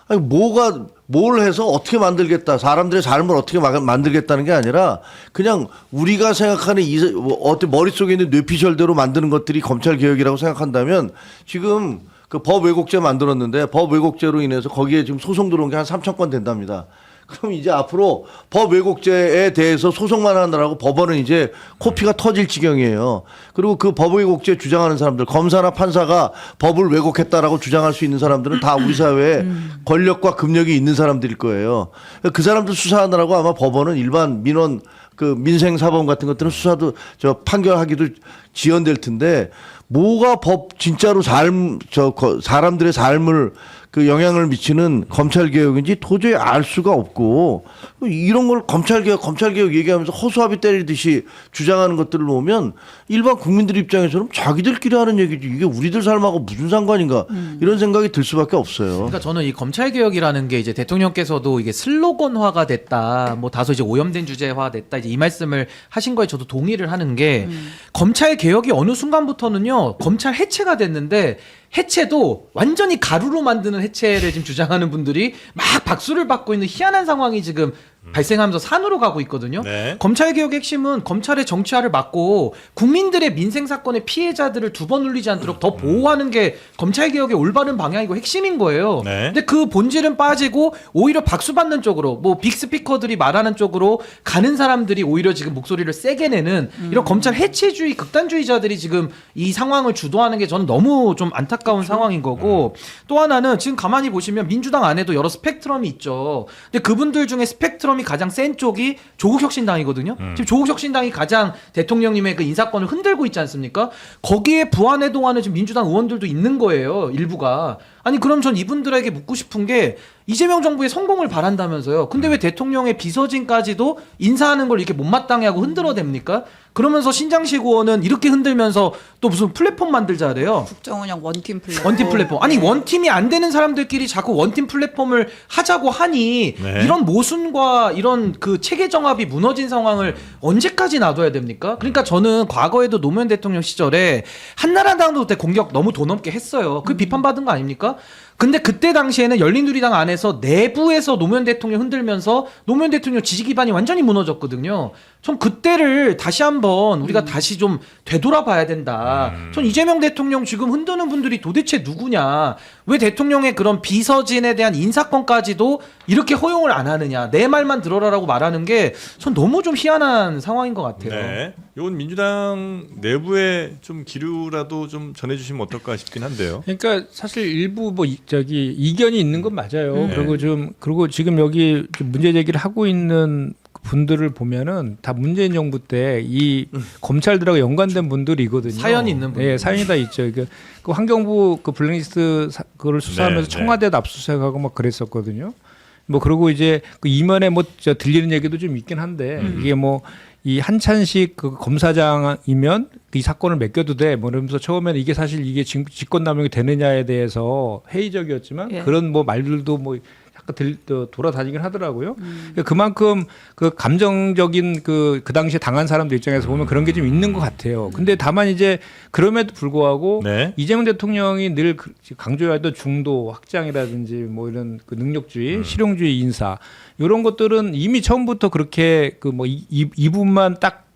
아니 뭘 해서 어떻게 만들겠다, 사람들의 삶을 어떻게 만들겠다는 게 아니라 그냥 우리가 생각하는 머릿속에 있는 뇌피셜대로 만드는 것들이 검찰 개혁이라고 생각한다면 지금 그 법 왜곡죄 만들었는데 법 왜곡죄로 인해서 거기에 지금 소송 들어온 게 한 3,000건 된답니다. 그럼 이제 앞으로 법 왜곡죄에 대해서 소송만 하느라고 법원은 이제 코피가 터질 지경이에요. 그리고 그 법 왜곡죄 주장하는 사람들, 검사나 판사가 법을 왜곡했다라고 주장할 수 있는 사람들은 다 우리 사회에 권력과 금력이 있는 사람들일 거예요. 그 사람들 수사하느라고 아마 법원은 일반 민원 그 민생사범 같은 것들은 수사도 판결하기도 지연될 텐데 뭐가 법 진짜로 사람들의 삶을 그 영향을 미치는 검찰 개혁인지 도저히 알 수가 없고 이런 걸 검찰 개혁 얘기하면서 허수아비 때리듯이 주장하는 것들을 보면 일반 국민들 입장에서는 자기들끼리 하는 얘기지 이게 우리들 삶하고 무슨 상관인가 이런 생각이 들 수밖에 없어요. 그러니까 저는 이 검찰 개혁이라는 게 이제 대통령께서도 이게 슬로건화가 됐다, 뭐 다소 이제 오염된 주제화 됐다, 이제 이 말씀을 하신 거에 저도 동의를 하는 게 검찰 개혁이 어느 순간부터는요 검찰 해체가 됐는데. 해체도 완전히 가루로 만드는 해체를 지금 주장하는 분들이 막 박수를 받고 있는 희한한 상황이 지금 발생하면서 산으로 가고 있거든요. 네. 검찰개혁의 핵심은 검찰의 정치화를 막고 국민들의 민생사건의 피해자들을 두 번 울리지 않도록 더 보호하는 게 검찰개혁의 올바른 방향이고 핵심인 거예요. 네. 근데 그 본질은 빠지고 오히려 박수받는 쪽으로 뭐 빅스피커들이 말하는 쪽으로 가는 사람들이 오히려 지금 목소리를 세게 내는 이런 검찰 해체주의 극단주의자들이 지금 이 상황을 주도하는 게 저는 너무 좀 안타까운 상황인 거고 또 하나는 지금 가만히 보시면 민주당 안에도 여러 스펙트럼이 있죠. 근데 그분들 중에 스펙트럼이 가장 센 쪽이 조국혁신당이거든요. 지금 조국혁신당이 가장 대통령님의 그 인사권을 흔들고 있지 않습니까? 거기에 부안해동하는 지금 민주당 의원들도 있는 거예요. 일부가. 아니 그럼 전 이분들에게 묻고 싶은 게 이재명 정부의 성공을 바란다면서요. 근데 왜 대통령의 비서진까지도 인사하는 걸 이렇게 못마땅해 하고 흔들어댑니까? 그러면서 신장식 의원은 이렇게 흔들면서 또 무슨 플랫폼 만들자래요. 국정운영 원팀 플랫폼. 원팀 플랫폼. 아니 원팀이 안 되는 사람들끼리 자꾸 원팀 플랫폼을 하자고 하니 네. 이런 모순과 이런 그 체계 정합이 무너진 상황을 언제까지 놔둬야 됩니까? 그러니까 저는 과거에도 노무현 대통령 시절에 한나라당도 그때 공격 너무 도 넘게 했어요. 그 비판받은 거 아닙니까? 근데 그때 당시에는 열린우리당 안에서 내부에서 노무현 대통령 흔들면서 노무현 대통령 지지 기반이 완전히 무너졌거든요. 전 그때를 다시 한번 우리가 다시 좀 되돌아봐야 된다. 전 이재명 대통령 지금 흔드는 분들이 도대체 누구냐? 왜 대통령의 그런 비서진에 대한 인사권까지도 이렇게 허용을 안 하느냐? 내 말만 들어라라고 말하는 게 전 너무 좀 희한한 상황인 것 같아요. 네. 이건 민주당 내부에 좀 기류라도 좀 전해주시면 어떨까 싶긴 한데요. 그러니까 사실 일부 뭐 이견이 있는 건 맞아요. 네. 그리고 지금 여기 문제 제기를 하고 있는 분들을 보면은 다 문재인 정부 때 이 검찰들하고 연관된 분들이거든요. 사연이 있는 분들. 예, 사연이 다 있죠. 그 환경부 그 블랙리스트 그걸 수사하면서 네, 청와대도 압수수색하고 막 그랬었거든요. 뭐 그리고 이제 그 임원에 뭐 들리는 얘기도 좀 있긴 한데 이게 뭐 이 한찬식 그 검사장이면 이 사건을 맡겨도 돼. 뭐 이러면서 처음에는 이게 사실 이게 직권남용이 되느냐에 대해서 회의적이었지만 예. 그런 뭐 말들도 뭐 약간 돌아다니긴 하더라고요. 그만큼 그 감정적인 그 당시에 당한 사람들 입장에서 보면 그런 게 좀 있는 것 같아요. 근데 다만 이제 그럼에도 불구하고 네. 이재명 대통령이 늘 강조했던 중도 확장이라든지 뭐 이런 그 능력주의, 실용주의 인사 이런 것들은 이미 처음부터 그렇게 그 뭐 이 부분만 딱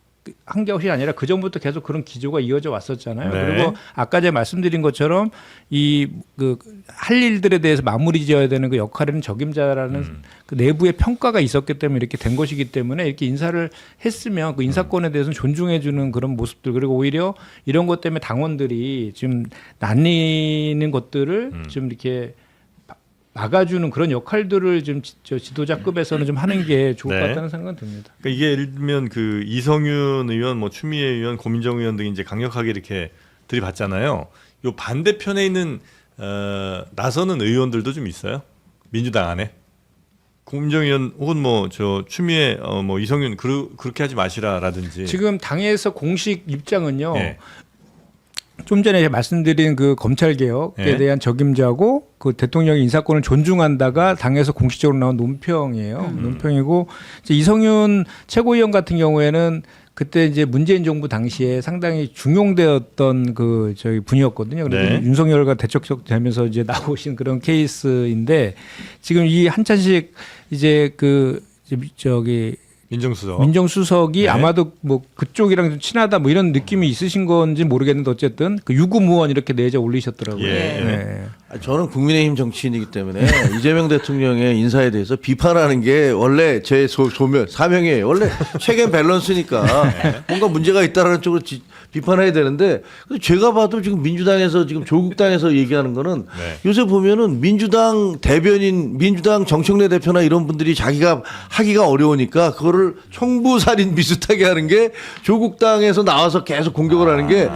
한 게 없이 아니라 그 전부터 계속 그런 기조가 이어져 왔었잖아요. 네. 그리고 아까 제가 말씀드린 것처럼 이 그 할 일들에 대해서 마무리 지어야 되는 그 역할에는 적임자라는 그 내부의 평가가 있었기 때문에 이렇게 된 것이기 때문에 이렇게 인사를 했으면 그 인사권에 대해서는 존중해주는 그런 모습들 그리고 오히려 이런 것 때문에 당원들이 지금 나뉘는 것들을 좀 이렇게 막아주는 그런 역할들을 좀 지도자급에서는 좀 하는 게 좋을 네. 것 같다는 생각은 듭니다. 그러니까 이게 예를 들면 그 이성윤 의원, 뭐 추미애 의원, 고민정 의원 등이 이제 강력하게 이렇게 들이받잖아요. 요 반대편에 있는 나서는 의원들도 좀 있어요. 민주당 안에. 고민정 의원 혹은 뭐 저 추미애 뭐 이성윤 그렇게 하지 마시라라든지. 지금 당에서 공식 입장은요. 네. 좀 전에 말씀드린 그 검찰 개혁에 네. 대한 적임자고 그 대통령의 인사권을 존중한다가 당에서 공식적으로 나온 논평이에요. 논평이고 이제 이성윤 최고위원 같은 경우에는 그때 이제 문재인 정부 당시에 상당히 중용되었던 그 저희 분이었거든요. 그래서 네. 윤석열과 대척적 되면서 이제 나오신 그런 케이스인데 지금 이 한찬식 이제 그 저기 민정수석이 네. 아마도 뭐 그쪽이랑 좀 친하다 뭐 이런 느낌이 있으신 건지 모르겠는데 어쨌든 그 유구무원 이렇게 내재 올리셨더라고요. 예. 네. 저는 국민의힘 정치인이기 때문에 이재명 대통령의 인사에 대해서 비판하는 게 원래 제 소명 사명이에요. 원래 체계 밸런스니까 뭔가 문제가 있다라는 쪽으로 비판해야 되는데 근데 제가 봐도 지금 민주당에서 지금 조국당에서 얘기하는 거는 네. 요새 보면은 민주당 대변인 민주당 정청래 대표나 이런 분들이 자기가 하기가 어려우니까 그거를 청부살인 비슷하게 하는 게 조국당에서 나와서 계속 공격을 하는 게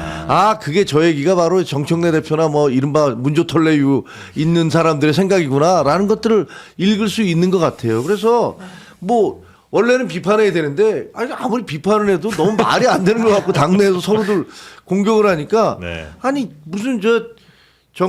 그게 저 얘기가 바로 정청래 대표나 뭐 이른바 문조털레유 있는 사람들의 생각이구나라는 것들을 읽을 수 있는 것 같아요. 그래서 뭐 원래는 비판해야 되는데 아무리 비판을 해도 너무 말이 안 되는 것 같고 당내에서 서로들 공격을 하니까 네. 아니 무슨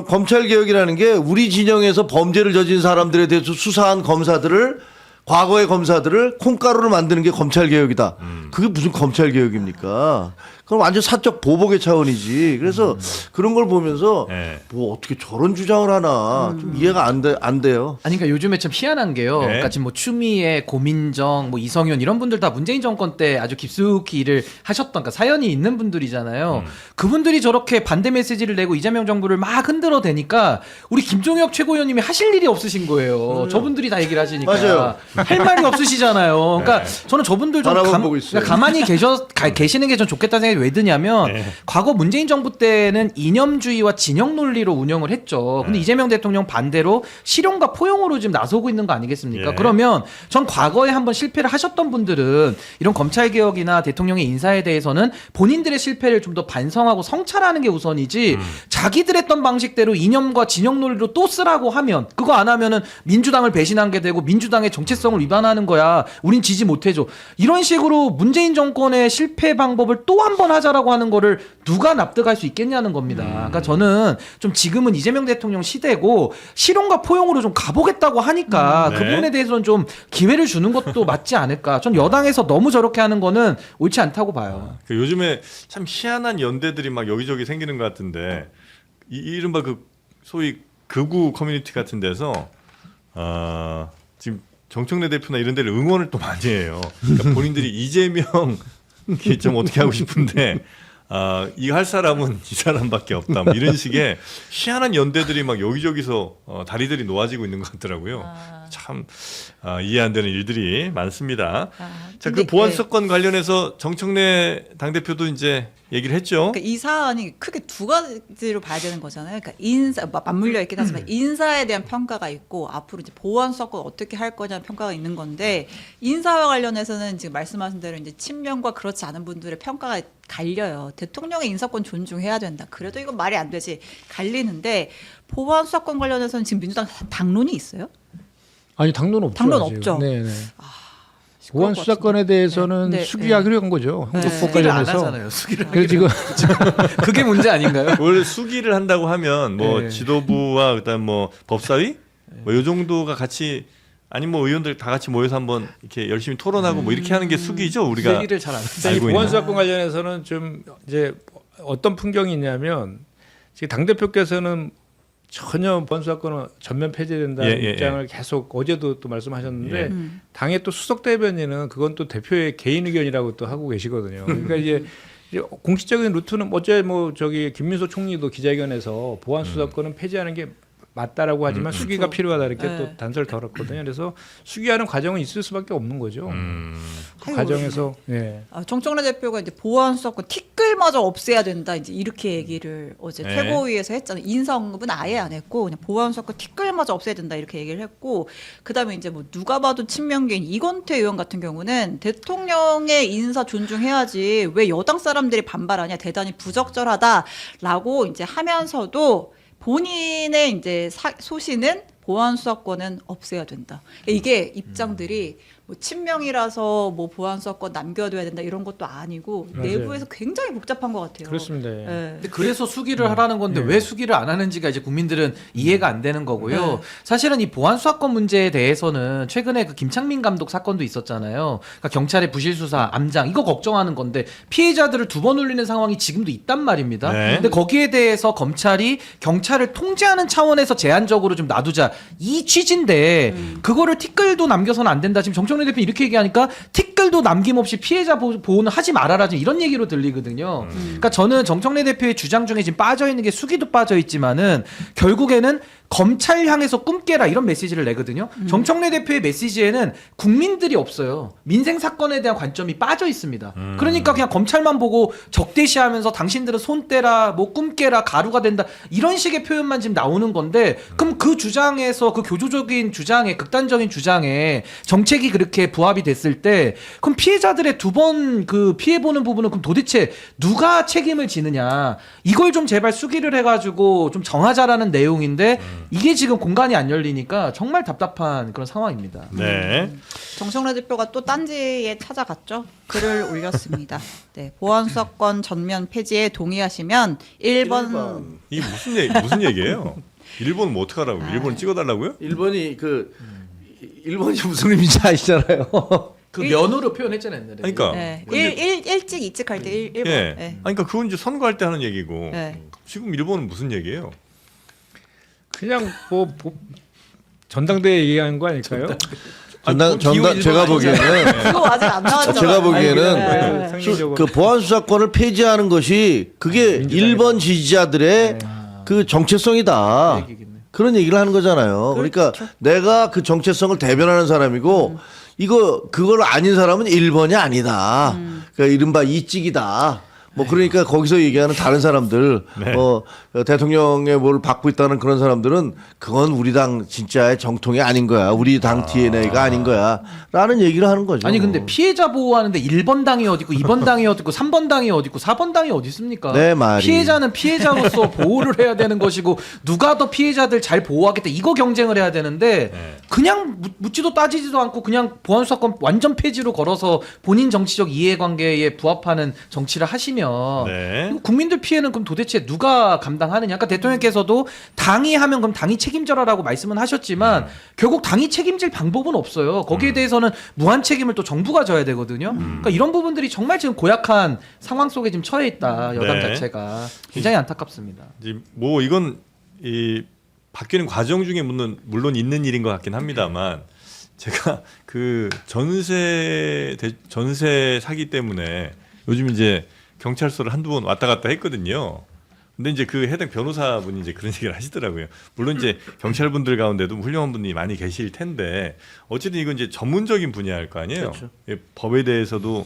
검찰 개혁이라는 게 우리 진영에서 범죄를 저지른 사람들에 대해서 수사한 검사들을 과거의 검사들을 콩가루로 만드는 게 검찰 개혁이다. 그게 무슨 검찰 개혁입니까? 그건 완전 사적 보복의 차원이지. 그래서 그런 걸 보면서 네. 뭐 어떻게 저런 주장을 하나 좀 이해가 안 돼요. 아니 그러니까 요즘에 참 희한한 게요. 네. 그러니까 지금 뭐 추미애, 고민정, 뭐 이성윤 이런 분들 다 문재인 정권 때 아주 깊숙이 일을 하셨던 그러니까 사연이 있는 분들이잖아요. 그분들이 저렇게 반대 메시지를 내고 이재명 정부를 막 흔들어 대니까 우리 김종혁 최고위원님이 하실 일이 없으신 거예요. 저분들이 다 얘기를 하시니까 맞아요. 할 말이 없으시잖아요. 그러니까 저는 저분들 좀 바라만 보고 있어요. 그러니까 가만히 계시는 게 전 좋겠다는 생각이 왜 드냐면 네. 과거 문재인 정부 때는 이념주의와 진영 논리로 운영을 했죠. 근데 이재명 대통령 반대로 실용과 포용으로 지금 나서고 있는 거 아니겠습니까? 예. 그러면 전 과거에 한번 실패를 하셨던 분들은 이런 검찰 개혁이나 대통령의 인사에 대해서는 본인들의 실패를 좀 더 반성하고 성찰하는 게 우선이지 자기들 했던 방식대로 이념과 진영 논리로 또 쓰라고 하면 그거 안 하면은 민주당을 배신한 게 되고 민주당의 정체성을 위반하는 거야. 우린 지지 못해줘. 이런 식으로 문재인 정권의 실패 방법을 또 한 번 하자라고 하는 거를 누가 납득할 수 있겠냐는 겁니다. 그러니까 저는 좀 지금은 이재명 대통령 시대고 실용과 포용으로 좀 가보겠다고 하니까 네. 그 부분에 대해서는 좀 기회를 주는 것도 맞지 않을까. 전 여당에서 너무 저렇게 하는 거는 옳지 않다고 봐요. 그 요즘에 참 희한한 연대들이 막 여기저기 생기는 것 같은데 이른바 그 소위 극우 커뮤니티 같은 데서 지금 정청래 대표나 이런 데를 응원을 또 많이 해요. 그러니까 본인들이 이재명 좀 어떻게 하고 싶은데 이거 할 사람은 이 사람밖에 없다. 뭐 이런 식의 희한한 연대들이 막 여기저기서 다리들이 놓아지고 있는 것 같더라고요. 참 이해 안 되는 일들이 많습니다. 자, 그 근데, 보안 수사권 관련해서 정청래 당대표도 이제 얘기를 했죠. 그러니까 이 사안이 크게 두 가지로 봐야 되는 거잖아요. 그러니까 인사 맞물려 있긴 하지만 인사에 대한 평가가 있고 앞으로 이제 보안 수사권 어떻게 할 거냐는 평가가 있는 건데 인사와 관련해서는 지금 말씀하신 대로 이제 친명과 그렇지 않은 분들의 평가가 갈려요. 대통령의 인사권 존중해야 된다. 그래도 이건 말이 안 되지. 갈리는데 보안 수사권 관련해서는 지금 민주당 당론이 있어요? 아니 당론 없죠. 당론 아직. 없죠. 네네. 시끄러울 보안 것 수사권에 대해서는 네, 네, 수기하기로 한 거죠. 홍준표 수기를 안 관련해서. 하잖아요. 수기를 그래서 지금 그게 문제 아닌가요? 원래 수기를 한다고 하면 뭐 네. 지도부와 그다음 뭐 법사위 뭐 요 정도가 같이 아니 뭐 의원들 다 같이 모여서 한번 이렇게 열심히 토론하고 뭐 이렇게 하는 게 수기죠. 우리가 수기를 잘 안 이 알고 보안 있는. 수사권 관련해서는 좀 이제 어떤 풍경이 있냐면 지금 당 대표께서는 전혀 보안 수사권은 전면 폐지된다는 예, 예, 입장을 계속 어제도 또 말씀하셨는데 예. 당의 또 수석 대변인은 그건 또 대표의 개인 의견이라고 또 하고 계시거든요. 그러니까 이제 공식적인 루트는 어제 뭐 저기 김민소 총리도 기자회견에서 보안 수사권은 폐지하는 게 맞다라고 하지만 수기가 그렇죠. 필요하다 이렇게 네. 또 단서를 덜었거든요. 그래서 수기하는 과정은 있을 수밖에 없는 거죠. 그 아이고, 과정에서 예. 정청래 대표가 이제 보안 수사권 티끌마저 없애야 된다. 이제 이렇게 얘기를 어제 네. 최고위에서 했잖아요. 인사 언급은 아예 안 했고 그냥 보안 수사권 티끌마저 없애야 된다 이렇게 얘기를 했고 그다음에 이제 뭐 누가 봐도 친명계인 이건태 의원 같은 경우는 대통령의 인사 존중해야지 왜 여당 사람들이 반발하냐 대단히 부적절하다라고 이제 하면서도 본인의 이제 소신은 보안 수사권은 없애야 된다. 이게 입장들이 뭐 친명이라서 뭐 보안 수사권 남겨둬야 된다 이런 것도 아니고 맞아요. 내부에서 굉장히 복잡한 것 같아요. 그렇습니다. 예. 근데 그래서 수기를 하라는 건데 왜 수기를 안 하는지가 이제 국민들은 이해가 안 되는 거고요. 네. 사실은 이 보안 수사권 문제에 대해서는 최근에 그 김창민 감독 사건도 있었잖아요. 그러니까 경찰의 부실 수사, 암장 이거 걱정하는 건데 피해자들을 두 번 울리는 상황이 지금도 있단 말입니다. 네. 근데 거기에 대해서 검찰이 경찰을 통제하는 차원에서 제한적으로 좀 놔두자 이 취지인데 그거를 티끌도 남겨서는 안 된다. 지금 정청래 정청래 대표 이렇게 얘기하니까 티끌도 남김없이 피해자 보호는 하지 말아라 지금 이런 얘기로 들리거든요. 그러니까 저는 정청래 대표의 주장 중에 지금 빠져 있는 게 수기도 빠져 있지만은 결국에는 검찰 향해서 꿈깨라 이런 메시지를 내거든요. 정청래 대표의 메시지에는 국민들이 없어요. 민생 사건에 대한 관점이 빠져 있습니다. 그러니까 그냥 검찰만 보고 적대시하면서 당신들은 손 떼라, 뭐 꿈깨라, 가루가 된다 이런 식의 표현만 지금 나오는 건데 그럼 그 주장에서 그 교조적인 주장에 극단적인 주장에 정책이 그렇게 부합이 됐을 때 그럼 피해자들의 두 번 그 피해 보는 부분은 그럼 도대체 누가 책임을 지느냐 이걸 좀 제발 수기를 해가지고 좀 정하자라는 내용인데 이게 지금 공간이 안 열리니까 정말 답답한 그런 상황입니다. 네. 정청래 대표가 또 딴지에 찾아갔죠. 글을 올렸습니다. 네, 보안수사권 전면 폐지에 동의하시면 1번 이게 무슨 얘기예요? 일본 뭐 어떡하라고? 일본 찍어달라고요? 일본이 일본이 무슨 의미인지 아시잖아요. 그 면으로 표현했잖아요. 옛날에. 그러니까. 네, 근데- 일찍 이직할 때 1번. 예. 네. 아니, 그러니까 그건 이제 선거할 때 하는 얘기고 네. 지금 일본은 무슨 얘기예요? 그냥 뭐 전당대회 얘기하는 거 아닐까요? 제가 보기에는 그거 아직 안 나왔잖아요. 제가 보기에는 네. 상징적으로 그 보안 수사권을 폐지하는 것이 그게 일본 지지자들의 그 정체성이다. 그런 얘기를 하는 거잖아요. 그러니까 내가 그 정체성을 대변하는 사람이고 그걸 아닌 사람은 1번이 아니다. 그러니까 이른바 이찍이다. 뭐 그러니까 거기서 얘기하는 다른 사람들 네. 대통령의 뭘 받고 있다는 그런 사람들은 그건 우리 당 진짜의 정통이 아닌 거야. 우리 당 DNA가 아닌 거야. 라는 얘기를 하는 거죠. 아니 근데 피해자 보호하는데 1번 당이 어디 있고 2번 당이 어디 있고 3번 당이 어디 있고 4번 당이 어디 있습니까? 네, 말이. 피해자는 피해자로서 보호를 해야 되는 것이고 누가 더 피해자들 잘 보호하겠다 이거 경쟁을 해야 되는데 그냥 묻지도 따지지도 않고 그냥 보안수사권 완전 폐지로 걸어서 본인 정치적 이해관계에 부합하는 정치를 하시면 네. 국민들 피해는 그럼 도대체 누가 감당하느냐? 아까 대통령께서도 당이 하면 그럼 당이 책임져라라고 말씀은 하셨지만 결국 당이 책임질 방법은 없어요. 거기에 대해서는 무한 책임을 또 정부가 져야 되거든요. 그러니까 이런 부분들이 정말 지금 고약한 상황 속에 지금 처해 있다. 여당 네. 자체가 굉장히 안타깝습니다. 이제 뭐 이건 이 바뀌는 과정 중에 물론 있는 일인 것 같긴 합니다만 제가 그 전세 사기 때문에 요즘 이제 경찰서를 한두 번 왔다 갔다 했거든요. 근데 이제 그 해당 변호사분이 이제 그런 얘기를 하시더라고요. 물론 이제 경찰분들 가운데도 훌륭한 분이 많이 계실 텐데 어쨌든 이건 이제 전문적인 분야일 거 아니에요. 그렇죠. 예, 법에 대해서도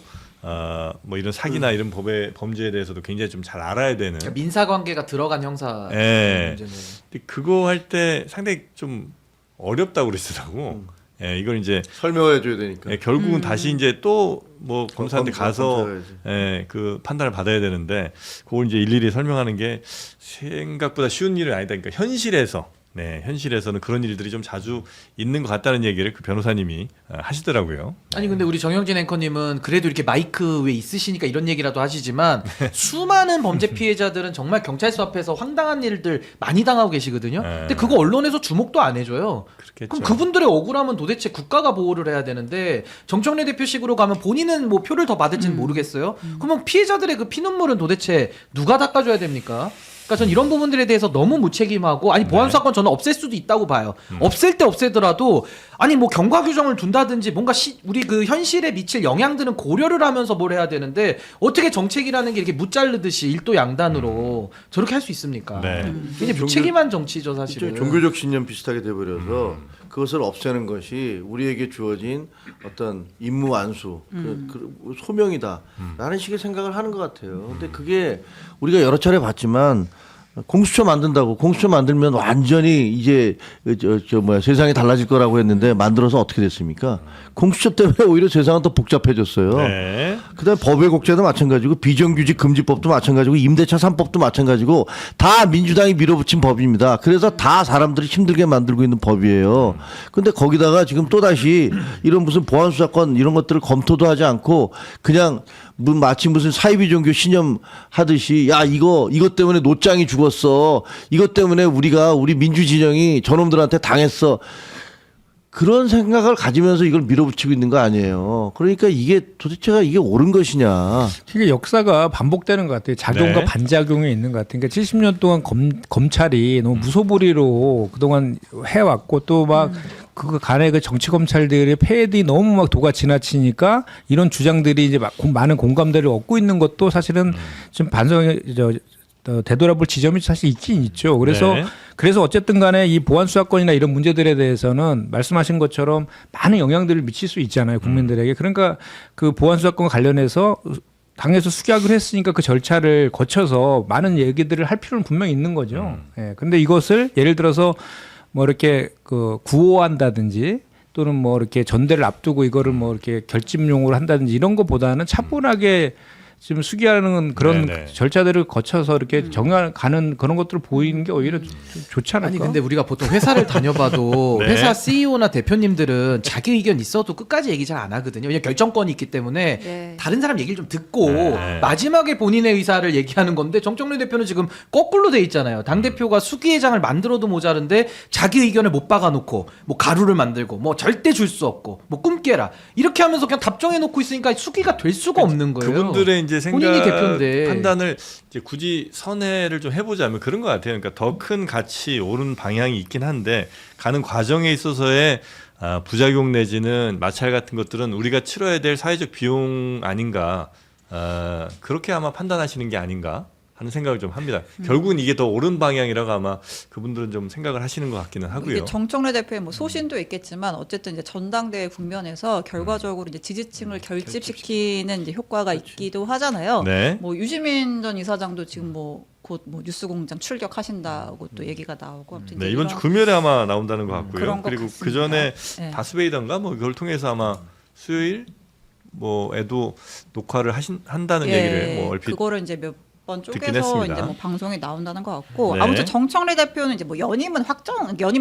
뭐 이런 사기나 이런 범죄에 대해서도 굉장히 좀 잘 알아야 되는. 그러니까 민사 관계가 들어간 형사 예. 문제는. 근데 그거 할 때 상당히 좀 어렵다고 그러시더라고. 예, 이걸 이제 설명해 줘야 되니까. 예, 결국은 다시 이제 또 뭐 검사한테 가서 검사해야지. 예, 그 판단을 받아야 되는데 그걸 이제 일일이 설명하는 게 생각보다 쉬운 일은 아니다. 그러니까 현실에서는 그런 일들이 좀 자주 있는 것 같다는 얘기를 그 변호사님이 하시더라고요. 아니 근데 우리 정영진 앵커님은 그래도 이렇게 마이크 왜 있으시니까 이런 얘기라도 하시지만 수많은 범죄 피해자들은 정말 경찰서 앞에서 황당한 일들 많이 당하고 계시거든요. 네. 근데 그거 언론에서 주목도 안 해줘요. 그렇겠죠. 그럼 그분들의 억울함은 도대체 국가가 보호를 해야 되는데 정청래 대표식으로 가면 본인은 뭐 표를 더 받을지는 모르겠어요. 그러면 피해자들의 그 피눈물은 도대체 누가 닦아줘야 됩니까? 그러니까 전 이런 부분들에 대해서 너무 무책임하고 아니 보안수사권 저는 없앨 수도 있다고 봐요. 없앨 때 없애더라도 아니 뭐 경과 규정을 둔다든지 뭔가 우리 그 현실에 미칠 영향들은 고려를 하면서 뭘 해야 되는데 어떻게 정책이라는 게 이렇게 무자르듯이 일도 양단으로 저렇게 할 수 있습니까? 네. 이게 무책임한 정치죠 사실은. 일종의 종교적 신념 비슷하게 돼버려서 그것을 없애는 것이 우리에게 주어진 어떤 임무 완수, 그 소명이다라는 식의 생각을 하는 것 같아요. 근데 그게 우리가 여러 차례 봤지만 공수처 만든다고 공수처 만들면 완전히 이제 세상이 달라질 거라고 했는데 만들어서 어떻게 됐습니까? 공수처 때문에 오히려 세상은 더 복잡해졌어요. 네. 그다음에 법외국제도 마찬가지고 비정규직 금지법도 마찬가지고 임대차 3법도 마찬가지고 다 민주당이 밀어붙인 법입니다. 그래서 다 사람들이 힘들게 만들고 있는 법이에요. 근데 거기다가 지금 또다시 이런 무슨 보안수사권 이런 것들을 검토도 하지 않고 그냥 마치 무슨 사이비 종교 신념 하듯이 야 이것 때문에 노짱이 죽었어. 이것 때문에 우리 민주 진영이 저놈들한테 당했어. 그런 생각을 가지면서 이걸 밀어붙이고 있는 거 아니에요. 그러니까 이게 도대체가 이게 옳은 것이냐. 이게 역사가 반복되는 것 같아요. 작용과 네. 반작용이 있는 것 같아요. 그러니까 70년 동안 검찰이 너무 무소불위로 그동안 해왔고 또 막 그 간의 그 정치 검찰들의 패들이 너무 막 도가 지나치니까 이런 주장들이 이제 많은 공감대를 얻고 있는 것도 사실은 좀 반성이 되돌아볼 지점이 사실 있긴 있죠. 그래서 네. 그래서 어쨌든 간에 이 보안 수사권이나 이런 문제들에 대해서는 말씀하신 것처럼 많은 영향들을 미칠 수 있잖아요, 국민들에게. 그러니까 그 보안 수사권 관련해서 당에서 수격을 했으니까 그 절차를 거쳐서 많은 얘기들을 할 필요는 분명히 있는 거죠. 예. 근데 이것을 예를 들어서 뭐 이렇게 그 구호한다든지 또는 뭐 이렇게 전대를 앞두고 이거를 뭐 이렇게 결집용으로 한다든지 이런 것보다는 차분하게 지금 수기하는 그런 네네. 절차들을 거쳐서 이렇게 정가는 그런 것들을 보이는 게 오히려 좀 좋지 않을까? 아니 근데 우리가 보통 회사를 다녀봐도 네. 회사 CEO나 대표님들은 자기 의견 있어도 끝까지 얘기 잘 안 하거든요. 왜냐 결정권이 있기 때문에 네. 다른 사람 얘기를 좀 듣고 네. 마지막에 본인의 의사를 얘기하는 건데 정청래 대표는 지금 거꾸로 돼 있잖아요. 당 대표가 수기회장을 만들어도 모자른데 자기 의견을 못 박아놓고 뭐 가루를 만들고 뭐 절대 줄 수 없고 뭐 꿈깨라 이렇게 하면서 그냥 답정해놓고 있으니까 수기가 될 수가 없는 거예요. 그분들의 이제 본인이 생각 대표인데. 판단을 이제 굳이 선회를 좀 해보자면 그런 것 같아요. 그러니까 더 큰 가치 옳은 방향이 있긴 한데 가는 과정에 있어서의 부작용 내지는 마찰 같은 것들은 우리가 치러야 될 사회적 비용 아닌가 그렇게 아마 판단하시는 게 아닌가 하는 생각을 좀 합니다. 결국은 이게 더 옳은 방향이라고 아마 그분들은 좀 생각을 하시는 것 같기는 하고요. 이게 정청래 대표의 뭐 소신도 있겠지만 어쨌든 이제 전당대회 국면에서 결과적으로 이제 지지층을 결집시키는 이제 효과가 있기도 하잖아요. 네. 뭐 유시민 전 이사장도 지금 뭐 곧 뭐 뉴스공장 출격하신다고 또 얘기가 나오고 아무튼 네, 이제 이번 이런 주 금요일에 아마 나온다는 것 같고요. 그런 것 그리고 같습니다. 그 전에 네. 다스베이던가 뭐 그걸 통해서 아마 수요일 뭐에도 녹화를 한다는 얘기를 뭐 얼핏 그거를 이제 몇 번 듣긴 쪼개서 했습니다. 이제 뭐 방송에 나온다는 것 같고 네. 아무튼 정청래 대표는 이제 뭐 연임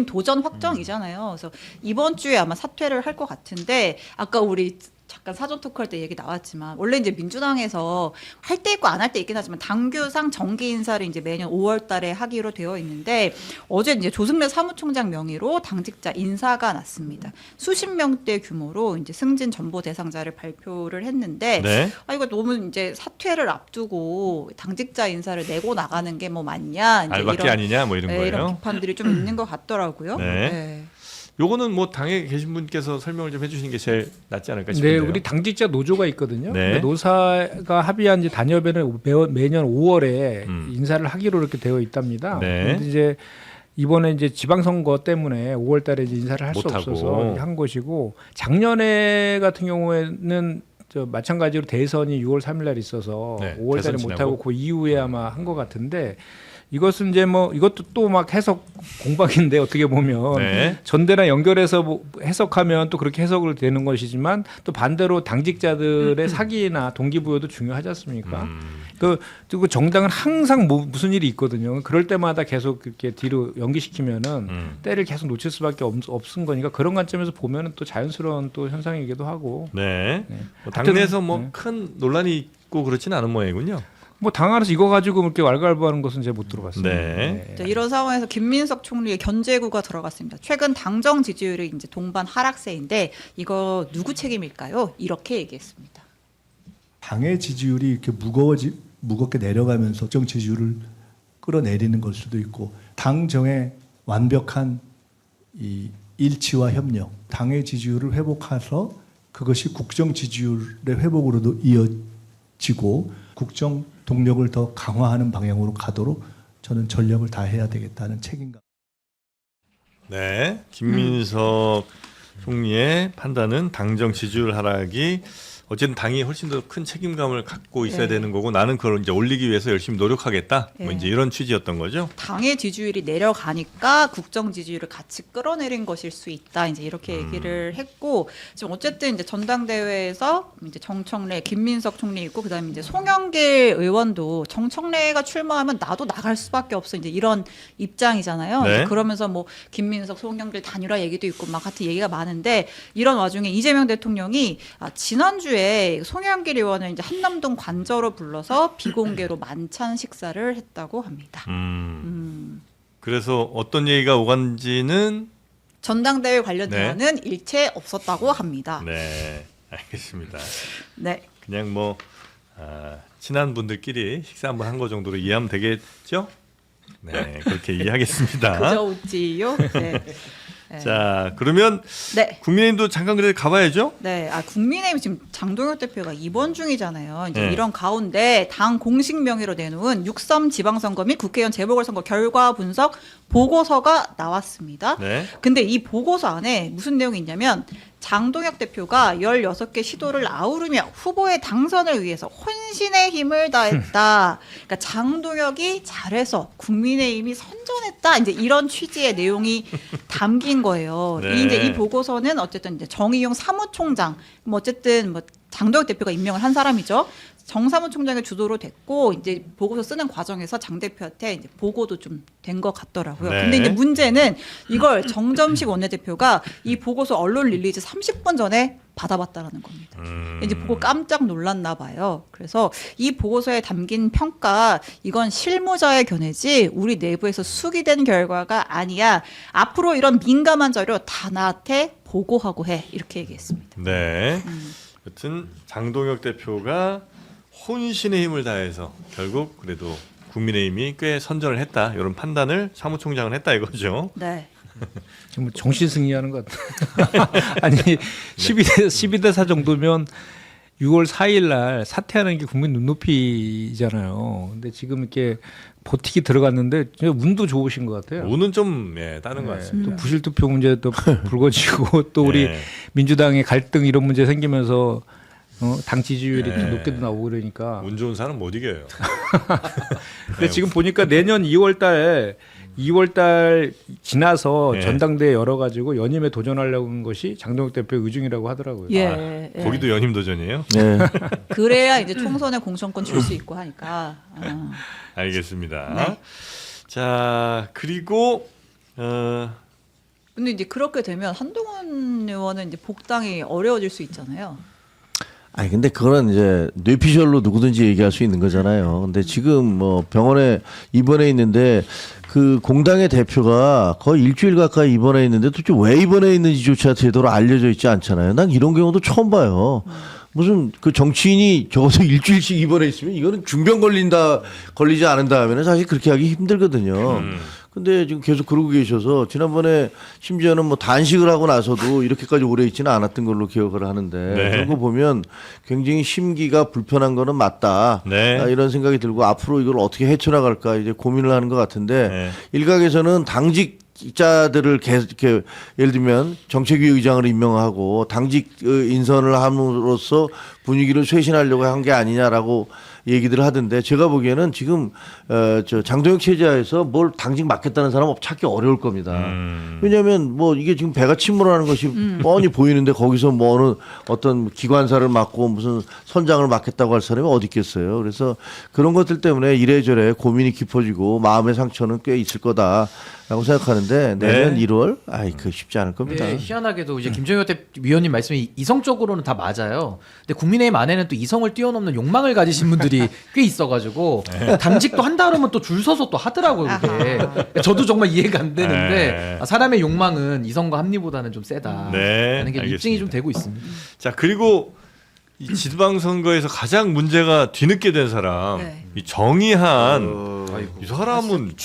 도전 확정이잖아요. 그래서 이번 주에 아마 사퇴를 할 것 같은데 아까 우리 잠깐 사전 토크할 때 얘기 나왔지만 원래 이제 민주당에서 할 때 있고 안 할 때 있긴 하지만 당규상 정기 인사를 이제 매년 5월달에 하기로 되어 있는데 어제 이제 조승래 사무총장 명의로 당직자 인사가 났습니다. 수십 명대 규모로 이제 승진 전보 대상자를 발표를 했는데 네. 이거 너무 이제 사퇴를 앞두고 당직자 인사를 내고 나가는 게 뭐 맞냐 이제 알밖에 아니냐 뭐 이런 네, 거예요. 이런 비판들이 좀 있는 것 같더라고요. 네. 요거는 뭐 당에 계신 분께서 설명을 좀 해주시는 게 제일 낫지 않을까 싶은데요. 네, 우리 당직자 노조가 있거든요. 네. 그러니까 노사가 합의한 이제 단협에는 매년 5월에 인사를 하기로 이렇게 되어 있답니다. 네. 그런데 이제 이번에 이제 지방선거 때문에 5월달에 이제 인사를 할 수 못하고. 없어서 한 것이고 작년에 같은 경우에는 마찬가지로 대선이 6월 3일날 있어서 네, 5월달에 대선 못하고 지나고. 그 이후에 아마 한 것 같은데 이것은 이제 뭐 이것도 또 막 해석 공방인데 어떻게 보면 네. 전대랑 연결해서 뭐 해석하면 또 그렇게 해석을 되는 것이지만 또 반대로 당직자들의 사기나 동기부여도 중요하지 않습니까? 그 정당은 항상 무슨 일이 있거든요. 그럴 때마다 계속 이렇게 뒤로 연기시키면은 때를 계속 놓칠 수밖에 없은 거니까 그런 관점에서 보면은 또 자연스러운 또 현상이기도 하고. 네. 네. 뭐 당내에서 하여튼, 뭐 큰 논란이 있고 그렇지는 않은 모양이군요. 뭐 당 안에서 이거 가지고 그렇게 왈가왈부하는 것은 제가 못 들어봤습니다. 네. 자, 이런 상황에서 김민석 총리의 견제구가 들어갔습니다. 최근 당정 지지율이 이제 동반 하락세인데 이거 누구 책임일까요? 이렇게 얘기했습니다. 당의 지지율이 이렇게 무겁게 내려가면서 정 지지율을 끌어내리는 걸 수도 있고 당정의 완벽한 이 일치와 협력, 당의 지지율을 회복해서 그것이 국정 지지율의 회복으로도 이어지고 국정 동력을 더 강화하는 방향으로 가도록 저는 전력을 다해야 되겠다는 책임감. 네. 김민석 총리의 판단은 당정 지지율 하락이 어쨌든 당이 훨씬 더 큰 책임감을 갖고 있어야 네. 되는 거고 나는 그걸 이제 올리기 위해서 열심히 노력하겠다. 뭐 네. 이제 이런 취지였던 거죠. 당의 지지율이 내려가니까 국정 지지율을 같이 끌어내린 것일 수 있다. 이제 이렇게 얘기를 했고 지금 어쨌든 이제 전당대회에서 이제 정청래, 김민석 총리 있고 그다음에 이제 송영길 의원도 정청래가 출마하면 나도 나갈 수밖에 없어. 이제 이런 입장이잖아요. 네. 그러면서 뭐 김민석, 송영길 단일화 얘기도 있고 막 같은 얘기가 많은데 이런 와중에 이재명 대통령이 지난주에 송영길 의원을 이제 한남동 관저로 불러서 비공개로 만찬 식사를 했다고 합니다. 그래서 어떤 얘기가 오간지는 전당대회 관련 대화는 일체 없었다고 합니다. 네. 알겠습니다. 네. 그냥 뭐 친한 분들끼리 식사 한번 한 거 정도로 이해하면 되겠죠? 네, 그렇게 이해하겠습니다. 그저 웃지요. 네. 네. 자, 그러면 네. 국민의힘도 잠깐 그래도 가봐야죠. 네, 국민의힘 지금 장동혁 대표가 입원 중이잖아요. 이제 네. 이런 가운데 당 공식 명의로 내놓은 6.3 지방선거 및 국회의원 재보궐선거 결과 분석 보고서가 나왔습니다. 네. 근데 이 보고서 안에 무슨 내용이 있냐면 장동혁 대표가 16개 시도를 아우르며 후보의 당선을 위해서 혼신의 힘을 다했다. 그러니까 장동혁이 잘해서 국민의힘이 선전했다. 이제 이런 취지의 내용이 담긴 거예요. 네. 이제 이 보고서는 어쨌든 이제 정의용 사무총장, 뭐 어쨌든 뭐 장동혁 대표가 임명을 한 사람이죠. 정 사무총장의 주도로 됐고 이제 보고서 쓰는 과정에서 장 대표한테 이제 보고도 좀 된 것 같더라고요. 네. 근데 이제 문제는 이걸 정점식 원내대표가 이 보고서 언론 릴리즈 30분 전에 받아봤다라는 겁니다. 이제 보고 깜짝 놀랐나 봐요. 그래서 이 보고서에 담긴 평가 이건 실무자의 견해지 우리 내부에서 숙이된 결과가 아니야. 앞으로 이런 민감한 자료 다 나한테 보고하고 해. 이렇게 얘기했습니다. 네. 여튼 장동혁 대표가 혼신의 힘을 다해서 결국 그래도 국민의힘이 꽤 선전을 했다. 이런 판단을 사무총장은 했다 이거죠. 네. 지금 정신 승리하는 것 같아요. 아니 12대 4 정도면 6월 4일 날 사퇴하는 게 국민 눈높이잖아요. 근데 지금 이렇게 버티기 들어갔는데 진짜 운도 좋으신 것 같아요. 오는 좀 다른 것 네, 같습니다. 또 부실투표 문제도 불거지고 또 우리 네. 민주당의 갈등 이런 문제 생기면서 당 지지율이 네. 좀 높게도 나오고 그러니까. 운 좋은 사람 못 이겨요. 근데 지금 보니까 내년 2월 달 지나서 네. 전당대회 열어가지고 연임에 도전하려고 하는 것이 장동혁 대표의 의중이라고 하더라고요. 예. 예. 거기도 연임 도전이에요? 네. 그래야 이제 총선에 공천권 줄 수 있고 하니까. 알겠습니다. 네. 자, 그리고 근데 이제 그렇게 되면 한동훈 의원은 이제 복당이 어려워질 수 있잖아요. 아니 근데 그거는 이제 뇌피셜로 누구든지 얘기할 수 있는 거잖아요. 근데 지금 뭐 병원에 입원해 있는데 그 공당의 대표가 거의 일주일 가까이 입원해 있는데 도대체 왜 입원해 있는지조차 제대로 알려져 있지 않잖아요. 난 이런 경우도 처음 봐요. 무슨 그 정치인이 적어도 일주일씩 입원해 있으면 이거는 중병 걸리지 않은다 하면은 사실 그렇게 하기 힘들거든요. 근데 지금 계속 그러고 계셔서 지난번에 심지어는 뭐 단식을 하고 나서도 이렇게까지 오래 있지는 않았던 걸로 기억을 하는데 네. 그런 거 보면 굉장히 심기가 불편한 거는 맞다. 네. 이런 생각이 들고 앞으로 이걸 어떻게 헤쳐나갈까 이제 고민을 하는 것 같은데 네. 일각에서는 당직자들을 계속 이렇게 예를 들면 정책위 의장을 임명하고 당직 인선을 함으로써 분위기를 쇄신하려고 한 게 아니냐라고 얘기들을 하던데 제가 보기에는 지금 저 장동혁 체제하에서 뭘 당직 맡겠다는 사람 찾기 어려울 겁니다. 왜냐하면 뭐 이게 지금 배가 침몰하는 것이 뻔히 보이는데 거기서 뭐 어느 어떤 기관사를 맡고 무슨 선장을 맡겠다고 할 사람이 어디 있겠어요. 그래서 그런 것들 때문에 이래저래 고민이 깊어지고 마음의 상처는 꽤 있을 거다라고 생각하는데 내년 네. 1월 그 쉽지 않을 겁니다. 네, 희한하게도 이제 김정혁 위원님 말씀이 이성적으로는 다 맞아요. 근데 국민의힘 안에는 또 이성을 뛰어넘는 욕망을 가지신 분들이 꽤 있어가지고 당직도 한다 그러면 또 줄 서서 또 하더라고요. 그게. 저도 정말 이해가 안 되는데 네. 사람의 욕망은 이성과 합리보다는 좀 세다. 네, 라는 게 알겠습니다. 입증이 좀 되고 있습니다. 자, 그리고 이 지방선거에서 가장 문제가 뒤늦게 된 사람, 네. 이 정의한 이 사람은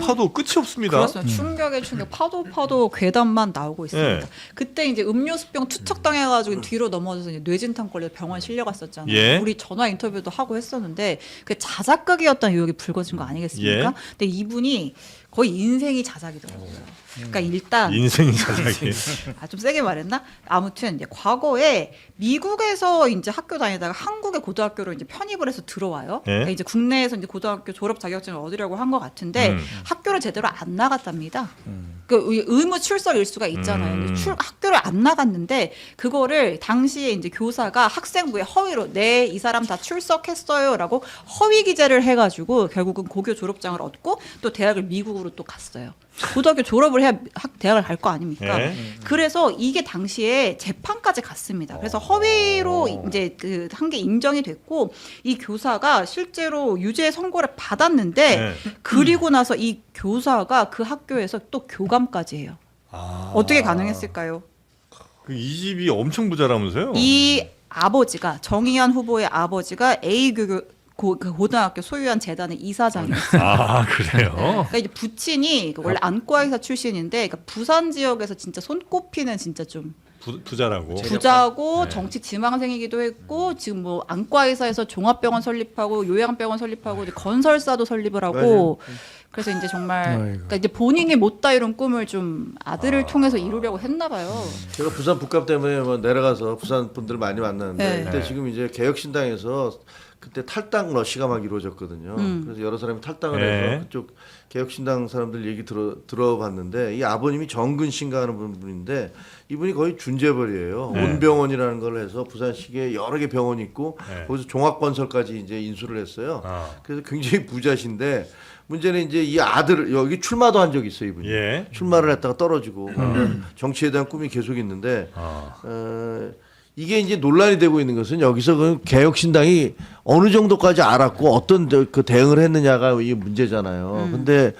파도 끝이 없습니다. 그렇습니다. 충격에 충격, 파도 괴담만 나오고 있습니다. 네. 그때 이제 음료수병 투척당해가지고 뒤로 넘어져서 이제 뇌진탕 걸려서 병원 실려갔었잖아요. 예. 우리 전화 인터뷰도 하고 했었는데 그 자작극이었다는 의혹이 불거진 거 아니겠습니까? 예. 근데 이분이 거의 인생이 자작이더라고요. 그러니까 일단 인생이 자작이. 좀 세게 말했나? 아무튼 이제 과거에 미국에서 이제 학교 다니다가 한국의 고등학교로 이제 편입을 해서 들어와요. 네. 그러니까 이제 국내에서 이제 고등학교 졸업 자격증을 얻으려고 한 것 같은데 학교를 제대로 안 나갔답니다. 그 의무 출석 일수가 있잖아요. 근데 학교를 안 나갔는데 그거를 당시에 이제 교사가 학생부에 허위로 네, 이 사람 다 출석했어요라고 허위 기재를 해가지고 결국은 고교 졸업장을 얻고 또 대학을 미국으로 또 갔어요. 고등학교 졸업을 해야 대학을 갈 거 아닙니까? 네. 그래서 이게 당시에 재판까지 갔습니다. 그래서 허위로 이제 그 한 게 인정이 됐고 이 교사가 실제로 유죄 선고를 받았는데 네. 그리고 나서 이 교사가 그 학교에서 또 교감까지 해요. 어떻게 가능했을까요? 이 집이 엄청 부자라면서요? 이 아버지가 정의한 후보의 아버지가 A 그 고등학교 소유한 재단의 이사장이었어요. 아 그래요? 그러니까 이제 부친이 원래 안과의사 출신인데, 그러니까 부산 지역에서 진짜 손꼽히는 진짜 좀 부자라고. 부자고 네. 정치 지망생이기도 했고, 지금 뭐 안과의사에서 종합병원 설립하고 요양병원 설립하고 이제 건설사도 설립을 하고. 그래서 이제 정말 그러니까 이제 본인이 못다 이룬 꿈을 좀 아들을 통해서 이루려고 했나 봐요. 제가 부산 북감 때문에 뭐 내려가서 부산 분들 많이 만났는데 네. 그때 지금 이제 개혁신당에서 그때 탈당 러시가 막 이루어졌거든요. 그래서 여러 사람이 탈당을 네. 해서 그쪽 개혁신당 사람들 얘기 들어봤는데 이 아버님이 정근신가 하는 분인데 이분이 거의 준재벌이에요. 네. 온병원이라는 걸 해서 부산시에 여러 개 병원이 있고 네. 거기서 종합건설까지 이제 인수를 했어요. 아. 그래서 굉장히 부자신데 문제는 이제 이 아들 여기 출마도 한 적이 있어요, 이분이. 예. 출마를 했다가 떨어지고 정치에 대한 꿈이 계속 있는데 이게 이제 논란이 되고 있는 것은 여기서 그 개혁신당이 어느 정도까지 알았고 어떤 그 대응을 했느냐가 이게 문제잖아요. 근데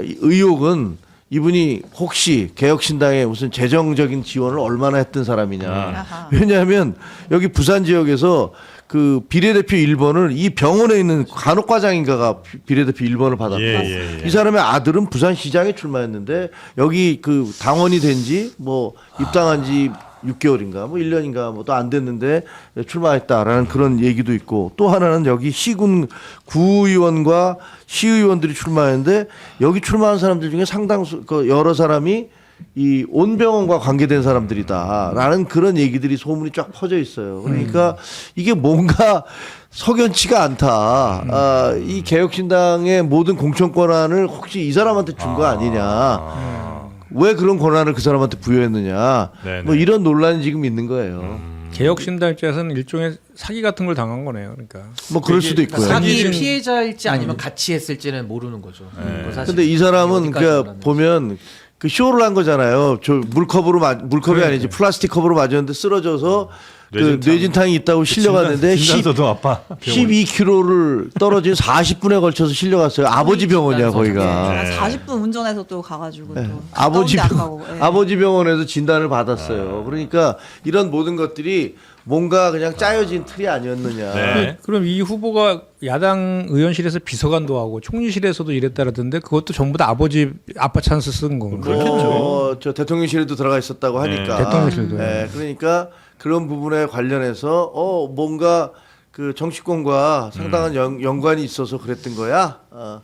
이 의혹은 이분이 혹시 개혁신당에 무슨 재정적인 지원을 얼마나 했던 사람이냐. 아하. 왜냐하면 여기 부산 지역에서 그 비례대표 1번을 이 병원에 있는 간혹과장인가가 비례대표 1번을 받았고 예. 이 사람의 아들은 부산시장에 출마했는데 여기 그 당원이 된 지 뭐 입당한 지 6개월인가 뭐 1년인가 뭐 또 안 됐는데 출마했다라는 그런 얘기도 있고 또 하나는 여기 시군 구의원과 시의원들이 출마했는데 여기 출마한 사람들 중에 상당수 그 여러 사람이 이 온병원과 관계된 사람들이다라는 그런 얘기들이 소문이 쫙 퍼져 있어요. 그러니까 이게 뭔가 석연치가 않다. 이 개혁신당의 모든 공천 권한을 혹시 이 사람한테 준 거 아니냐. 왜 그런 권한을 그 사람한테 부여했느냐. 네네. 뭐 이런 논란이 지금 있는 거예요. 개혁신당 입장에서는 일종의 사기 같은 걸 당한 거네요. 그러니까. 뭐 그럴 수도 있고요. 그러니까 사기 지금- 피해자일지 아니면 같이 했을지는 모르는 거죠. 뭐 사실 근데 이 사람은 어디까지 그러니까 말하는지. 보면 그 쇼를 한 거잖아요. 저 물컵이 아니지 플라스틱 컵으로 맞았는데 쓰러져서 그 뇌진탕이 있다고 실려갔는데 진단서도 아빠 12km를 떨어진 40분에 걸쳐서 실려갔어요. 아버지 병원이야 거기가. 네. 40분 운전해서 또 가가지고 또 아버지 가까운데 안 병 가고, 예. 아버지 병원에서 진단을 받았어요. 그러니까 이런 모든 것들이 뭔가 그냥 짜여진 틀이 아니었느냐. 네. 그럼 이 후보가 야당 의원실에서 비서관도 하고 총리실에서도 일했다라던데 그것도 전부 다 아빠 찬스 쓴 건가요? 저 대통령실에도 들어가 있었다고 하니까. 네, 대통령실도. 네, 그러니까 그런 부분에 관련해서 뭔가 그 정치권과 상당한 연관이 있어서 그랬던 거야. 뭐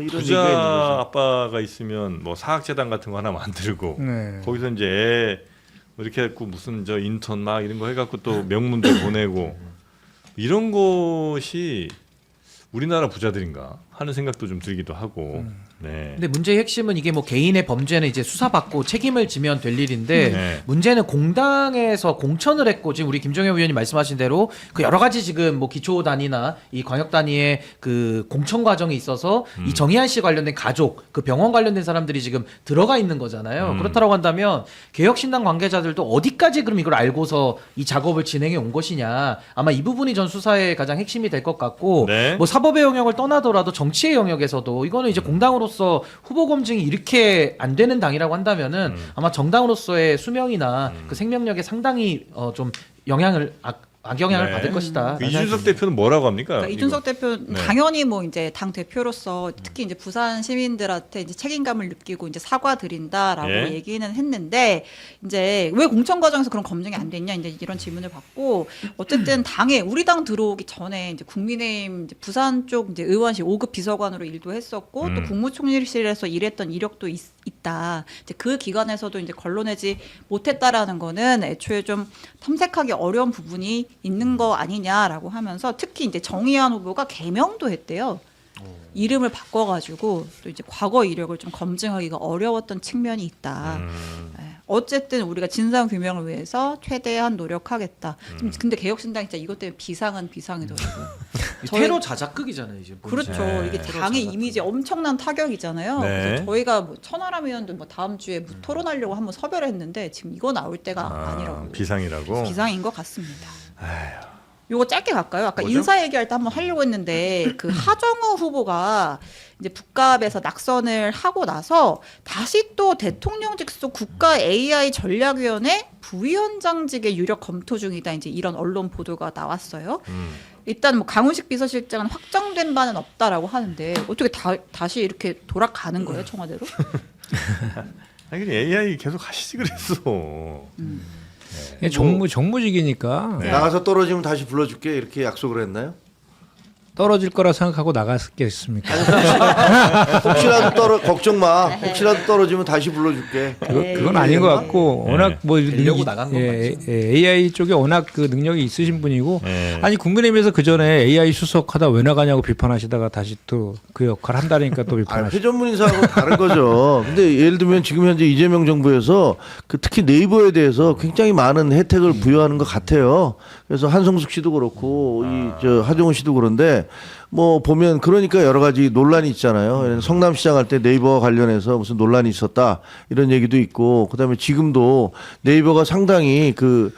이런 부자 얘기가 있는 거죠. 아빠가 있으면 뭐 사학재단 같은 거 하나 만들고 네. 거기서 이제 애 이렇게 해갖고 무슨 저 인턴 막 이런 거 해갖고 또 명문대 보내고 이런 것이 우리나라 부자들인가 하는 생각도 좀 들기도 하고. 네. 근데 문제의 핵심은 이게 뭐 개인의 범죄는 이제 수사받고 책임을 지면 될 일인데 네. 문제는 공당에서 공천을 했고 지금 우리 김종현 의원님 말씀하신 대로 그 여러 가지 지금 뭐 기초 단위나 이 광역 단위의 그 공천 과정이 있어서 이 정의한 씨 관련된 가족 그 병원 관련된 사람들이 지금 들어가 있는 거잖아요. 그렇다고 한다면 개혁신당 관계자들도 어디까지 그럼 이걸 알고서 이 작업을 진행해 온 것이냐 아마 이 부분이 전 수사의 가장 핵심이 될 것 같고 네. 뭐 사법의 영역을 떠나더라도 정치의 영역에서도 이거는 이제 공당으로서 후보 검증이 이렇게 안 되는 당이라고 한다면은 아마 정당으로서의 수명이나 그 생명력에 상당히 좀 영향을 악영향을 네. 받을 것이다. 그 이준석 대표는 뭐라고 합니까? 그러니까 이준석 대표 네. 당연히 뭐 이제 당 대표로서 특히 이제 부산 시민들한테 이제 책임감을 느끼고 이제 사과드린다라고 예. 얘기는 했는데 이제 왜 공천 과정에서 그런 검증이 안 됐냐 이제 이런 질문을 받고 어쨌든 당에 우리 당 들어오기 전에 이제 국민의힘 이제 부산 쪽 이제 의원실 5급 비서관으로 일도 했었고 또 국무총리실에서 일했던 이력도 있다. 이제 그 기관에서도 이제 걸러내지 못했다라는 거는 애초에 좀 탐색하기 어려운 부분이 있는 거 아니냐라고 하면서 특히 이제 정의한 후보가 개명도 했대요. 이름을 바꿔가지고 또 이제 과거 이력을 좀 검증하기가 어려웠던 측면이 있다. 예. 어쨌든 우리가 진상 규명을 위해서 최대한 노력하겠다. 지금 근데 개혁신당 진짜 이것 때문에 비상은 비상이더라고요. 저희- 테러 자작극이잖아요. 이제 그렇죠. 네. 이게 테러 당의 자작극. 이미지에 엄청난 타격이잖아요. 네. 그래서 저희가 뭐 천하람 의원도 뭐 다음 주에 뭐 토론하려고 한번 섭외를 했는데 지금 이거 나올 때가 아니라고. 비상이라고. 비상인 것 같습니다. 요거 짧게 갈까요? 아까 뭐죠? 인사 얘기할 때 한번 하려고 했는데 그 하정우 후보가 이제 북갑에서 낙선을 하고 나서 다시 또 대통령 직속 국가 AI 전략위원회 부위원장직의 유력 검토 중이다. 이제 이런 언론 보도가 나왔어요. 일단 뭐 강훈식 비서실장은 확정된 바는 없다라고 하는데 어떻게 다시 이렇게 돌아가는 거예요 청와대로? 아니 그냥 AI 계속 하시지 그랬어. 정무직이니까 나가서 떨어지면 다시 불러줄게 이렇게 약속을 했나요? 떨어질 거라 생각하고 나갔겠습니까? 혹시라도 걱정 마. 혹시라도 떨어지면 다시 불러줄게. 그건 아닌 것 같고 워낙 뭐 되려고 나간 건 AI 쪽에 워낙 그 능력이 있으신 분이고 예. 아니 국민의힘에서 그 전에 AI 수석하다 왜 나가냐고 비판하시다가 다시 또 그 역할 한다니까 또 아, 비판하시고 회전문 인사하고 다른 거죠. 근데 예를 들면 지금 현재 이재명 정부에서 그 특히 네이버에 대해서 굉장히 많은 혜택을 부여하는 것 같아요. 그래서 한성숙 씨도 그렇고 이 하정우 씨도 그런데 뭐 보면 그러니까 여러 가지 논란이 있잖아요. 성남시장 할 때 네이버와 관련해서 무슨 논란이 있었다 이런 얘기도 있고 그다음에 지금도 네이버가 상당히 그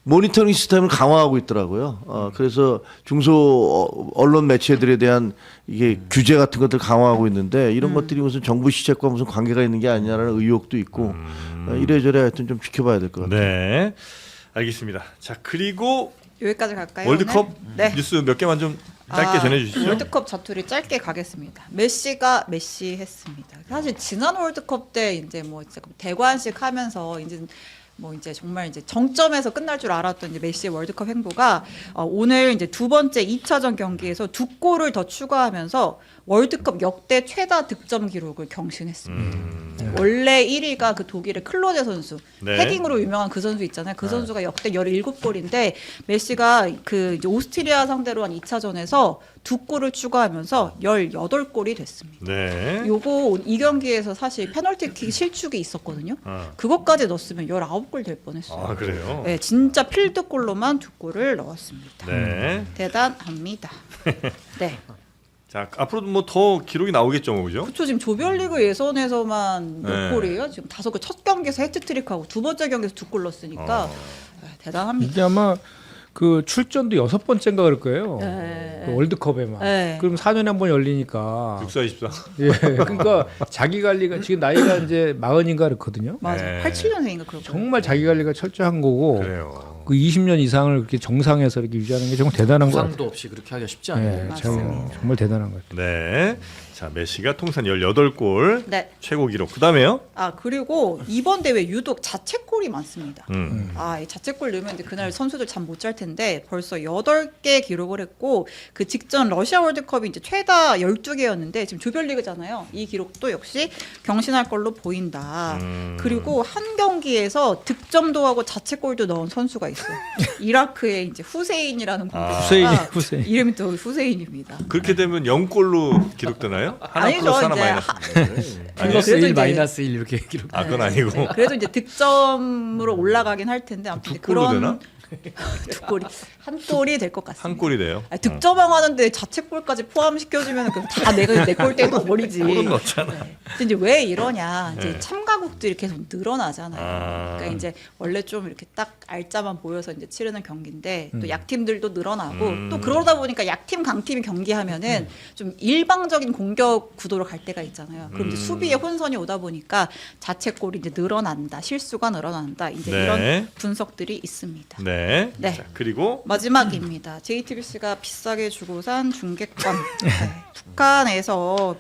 모니터링 시스템을 강화하고 있더라고요. 그래서 중소 언론 매체들에 대한 이게 규제 같은 것들 강화하고 있는데 이런 것들이 무슨 정부 시책과 무슨 관계가 있는 게 아니냐라는 의혹도 있고 이래저래 하여튼 좀 지켜봐야 될 것 같아요. 네, 알겠습니다. 자 그리고 여기까지 갈까요? 월드컵 오늘? 네. 뉴스 몇 개만 좀 짧게 전해주시죠. 월드컵 자투리 짧게 가겠습니다. 메시가 메시했습니다. 사실 지난 월드컵 때 이제 뭐 진짜 대관식 하면서 이제 정말 이제 정점에서 끝날 줄 알았던 이제 메시의 월드컵 행보가 오늘 이제 두 번째 2차전 경기에서 2골을 더 추가하면서 월드컵 역대 최다 득점 기록을 경신했습니다. 원래 1위가 그 독일의 클로제 선수, 네. 헤딩으로 유명한 그 선수 있잖아요. 그 선수가 역대 17골인데 메시가 그 이제 오스트리아 상대로 한 2차전에서 2골을 추가하면서 18골이 됐습니다. 네. 요거 이 경기에서 사실 페널티킥 실축이 있었거든요. 그것까지 넣었으면 19골 될 뻔했어요. 아 그래요. 네, 진짜 필드골로만 2골을 넣었습니다. 네. 대단합니다. 네. 자 앞으로도 뭐 더 기록이 나오겠죠, 뭐 그죠? 그렇죠. 지금 조별리그 예선에서만 몇 네. 골이에요? 지금 5골 첫 경기에서 해트트릭하고 두 번째 경기에서 2골 넣었으니까 대단합니다. 이게 아마 그 출전도 6번째인가 그럴 거예요. 네. 그 월드컵에만. 네. 그럼 4년에 한 번 열리니까. 64, 24. 예. 그러니까 자기 관리가 지금 나이가 이제 40인가 그렇거든요. 맞아. 네. 87년생인가 그렇고. 정말 자기 관리가 철저한 거고 그래요. 그 20년 이상을 그렇게 정상에서 이렇게 유지하는 게 정말 대단한 거 같아요. 부상도 없이 그렇게 하기가 쉽지 않아요. 예, 정말 대단한 것 같아요. 네. 자 메시가 통산 18골 네. 최고 기록. 그다음에요. 그리고 이번 대회 유독 자책골이 많습니다. 이 자책골 넣으면 이제 그날 선수들 잠 못 잘 텐데 벌써 8개 기록을 했고 그 직전 러시아 월드컵이 이제 최다 12개였는데 지금 조별리그잖아요. 이 기록도 역시 경신할 걸로 보인다. 그리고 한 경기에서 득점도 하고 자책골도 넣은 선수가 있어요. 이라크의 이제 후세인이라는 공격수가 후세인. 이름이 또 후세인입니다. 그렇게 되면 0골로 기록되나요? 하나 아니죠, 플러스 하나 이제 마이너스. 플러스 그래도 1 이제- 마이너스 1 이렇게 기록. 아 그건 아니고. 네, 그래도 이제 득점으로 올라가긴 할 텐데 아무튼 두 골로 되나? 두 골이 한 골이 될 것 같습니다. 한 골이 돼요. 득점왕 하는데 자책골까지 포함시켜주면 그럼 다 내가 내 골 때려 버리지. 골은 넣잖아. 근데 이제 왜 이러냐? 이제 네. 참가국들이 계속 늘어나잖아요. 아. 그러니까 이제 원래 좀 이렇게 딱 알짜만 보여서 이제 치르는 경기인데 또 약팀들도 늘어나고 또 그러다 보니까 약팀 강팀이 경기하면은 좀 일방적인 공격 구도로 갈 때가 있잖아요. 그럼 이제 수비에 혼선이 오다 보니까 자책골이 이제 늘어난다, 실수가 늘어난다. 이제 네. 이런 분석들이 있습니다. 네. 네. 자, 그리고 마지막입니다. JTBC가 비싸게 주고 산 중계권. 네.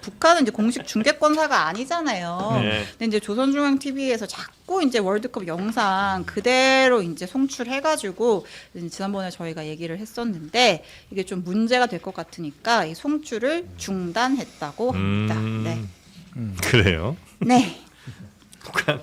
북한은 이제 공식 중계권사가 아니잖아요. 네. 근데 이제 조선중앙TV에서 자꾸 이제 월드컵 영상 그대로 이제 송출해가지고 지난번에 저희가 얘기를 했었는데 이게 좀 문제가 될 것 같으니까 이 송출을 중단했다고 합니다. 네. 그래요. 네. 북한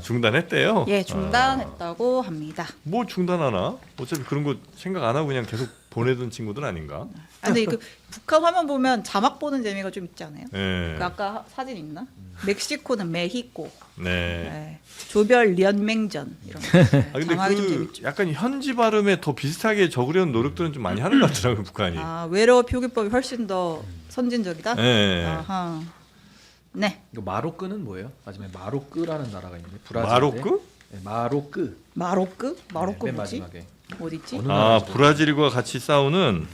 중단했대요. 예, 중단했다고 합니다. 뭐 중단하나? 어차피 그런 거 생각 안 하고 그냥 계속 보내던 친구들 아닌가? 근데 그 북한 화면 보면 자막 보는 재미가 좀 있지 않아요? 네. 그 아까 사진 있나? 멕시코는 메히코, 네. 네. 조별 연맹전 이런 거. 근데 자막이 좀 그 재밌죠. 약간 현지 발음에 더 비슷하게 적으려는 노력들은 좀 많이 하는 것 같더라고요, 북한이. 외래어 표기법이 훨씬 더 선진적이다. 네. 아하. 네. 이거 마로크는 뭐예요? 마지막에 마로크라는 나라가 있는데 브라질. 마로크? 네, 마로크. 마로크? 마로크 네, 맨 뭐지? 마지막에. 어디지? 어느 나라인지 브라질과 같이 싸우는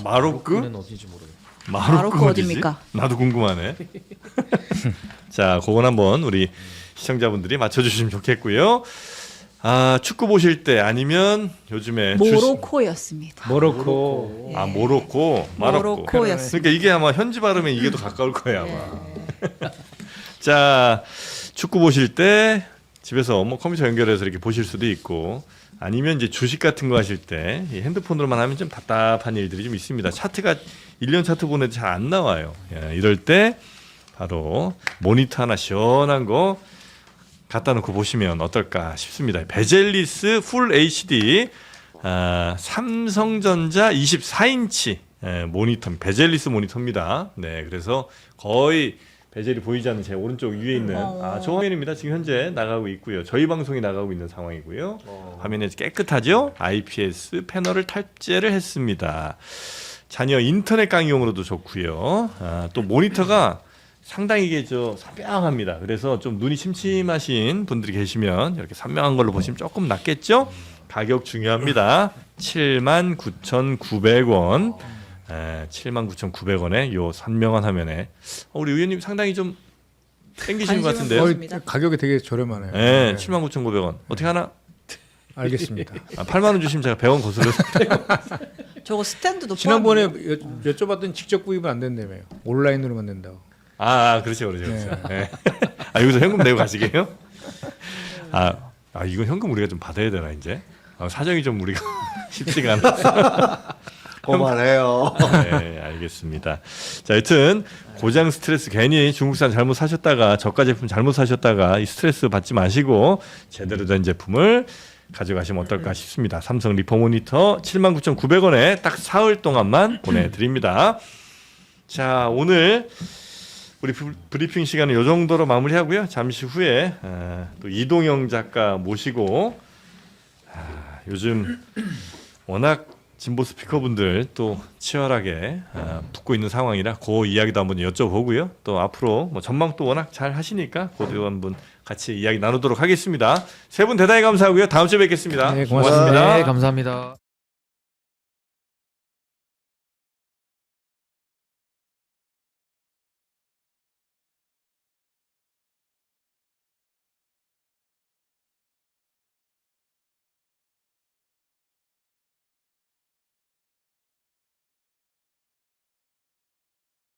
마로크? 마로크는 어디인지 모르겠어요. 마로크 어디지? 어딥니까? 나도 궁금하네. 자, 그건 한번 우리 시청자분들이 맞춰주시면 좋겠고요. 축구 보실 때 아니면 요즘에 모로코였습니다. 모로코. 모로코, 마로코. 모로코였습니다. 그러니까 이게 아마 현지 발음에 이게 더 가까울 거예요 아마. 자, 축구 보실 때 집에서 뭐 컴퓨터 연결해서 이렇게 보실 수도 있고, 아니면 이제 주식 같은 거 하실 때 이 핸드폰으로만 하면 좀 답답한 일들이 좀 있습니다. 차트가 1년 차트 보내도 잘 안 나와요. 이럴 때 바로 모니터 하나 시원한 거 갖다 놓고 보시면 어떨까 싶습니다. 베젤리스 풀 HD 삼성전자 24인치 모니터, 베젤리스 모니터입니다. 네, 그래서 거의 베젤이 보이지 않는 제 오른쪽 위에 있는 저 화면입니다. 지금 현재 나가고 있고요. 저희 방송이 나가고 있는 상황이고요. 화면이 깨끗하죠? IPS 패널을 탑재를 했습니다. 자녀 인터넷 강의용으로도 좋고요. 또 모니터가 상당히 이게 선명합니다. 그래서 좀 눈이 침침하신 분들이 계시면 이렇게 선명한 걸로 보시면 조금 낫겠죠? 가격 중요합니다. 79,900원. 79,900원에 요 선명한 화면에 우리 의원님 상당히 좀 땡기시는 것 같은데요. 맞습니다. 가격이 되게 저렴하네요. 네, 79,900원. 어떻게 하나? 알겠습니다. 8만 원 주시면 제가 100원 거슬러. 저거 스탠드도 지난번에 포함이에요? 여쭤봤더니 직접 구입은 안 된다며요. 온라인으로만 된다고. 그렇죠. 네. 여기서 현금 내고 가시게요? 이건 현금 우리가 좀 받아야 되나 이제? 사정이 좀 우리가 쉽지가 않아. 그만해요. 네, 알겠습니다. 자, 여튼 고장 스트레스 괜히 중국산 잘못 사셨다가 저가 제품 잘못 사셨다가 이 스트레스 받지 마시고 제대로 된 제품을 가져가시면 어떨까 싶습니다. 삼성 리퍼 모니터 79,900원에 딱 사흘 동안만 보내드립니다. 자, 오늘 우리 브리핑 시간은 이 정도로 마무리하고요. 잠시 후에 또 이동영 작가 모시고 요즘 워낙 진보 스피커분들 또 치열하게 붙고 있는 상황이라 그 이야기도 한번 여쭤보고요. 또 앞으로 뭐 전망도 워낙 잘 하시니까 그도 한번 같이 이야기 나누도록 하겠습니다. 세 분 대단히 감사하고요. 다음 주에 뵙겠습니다. 네, 고맙습니다. 네, 감사합니다.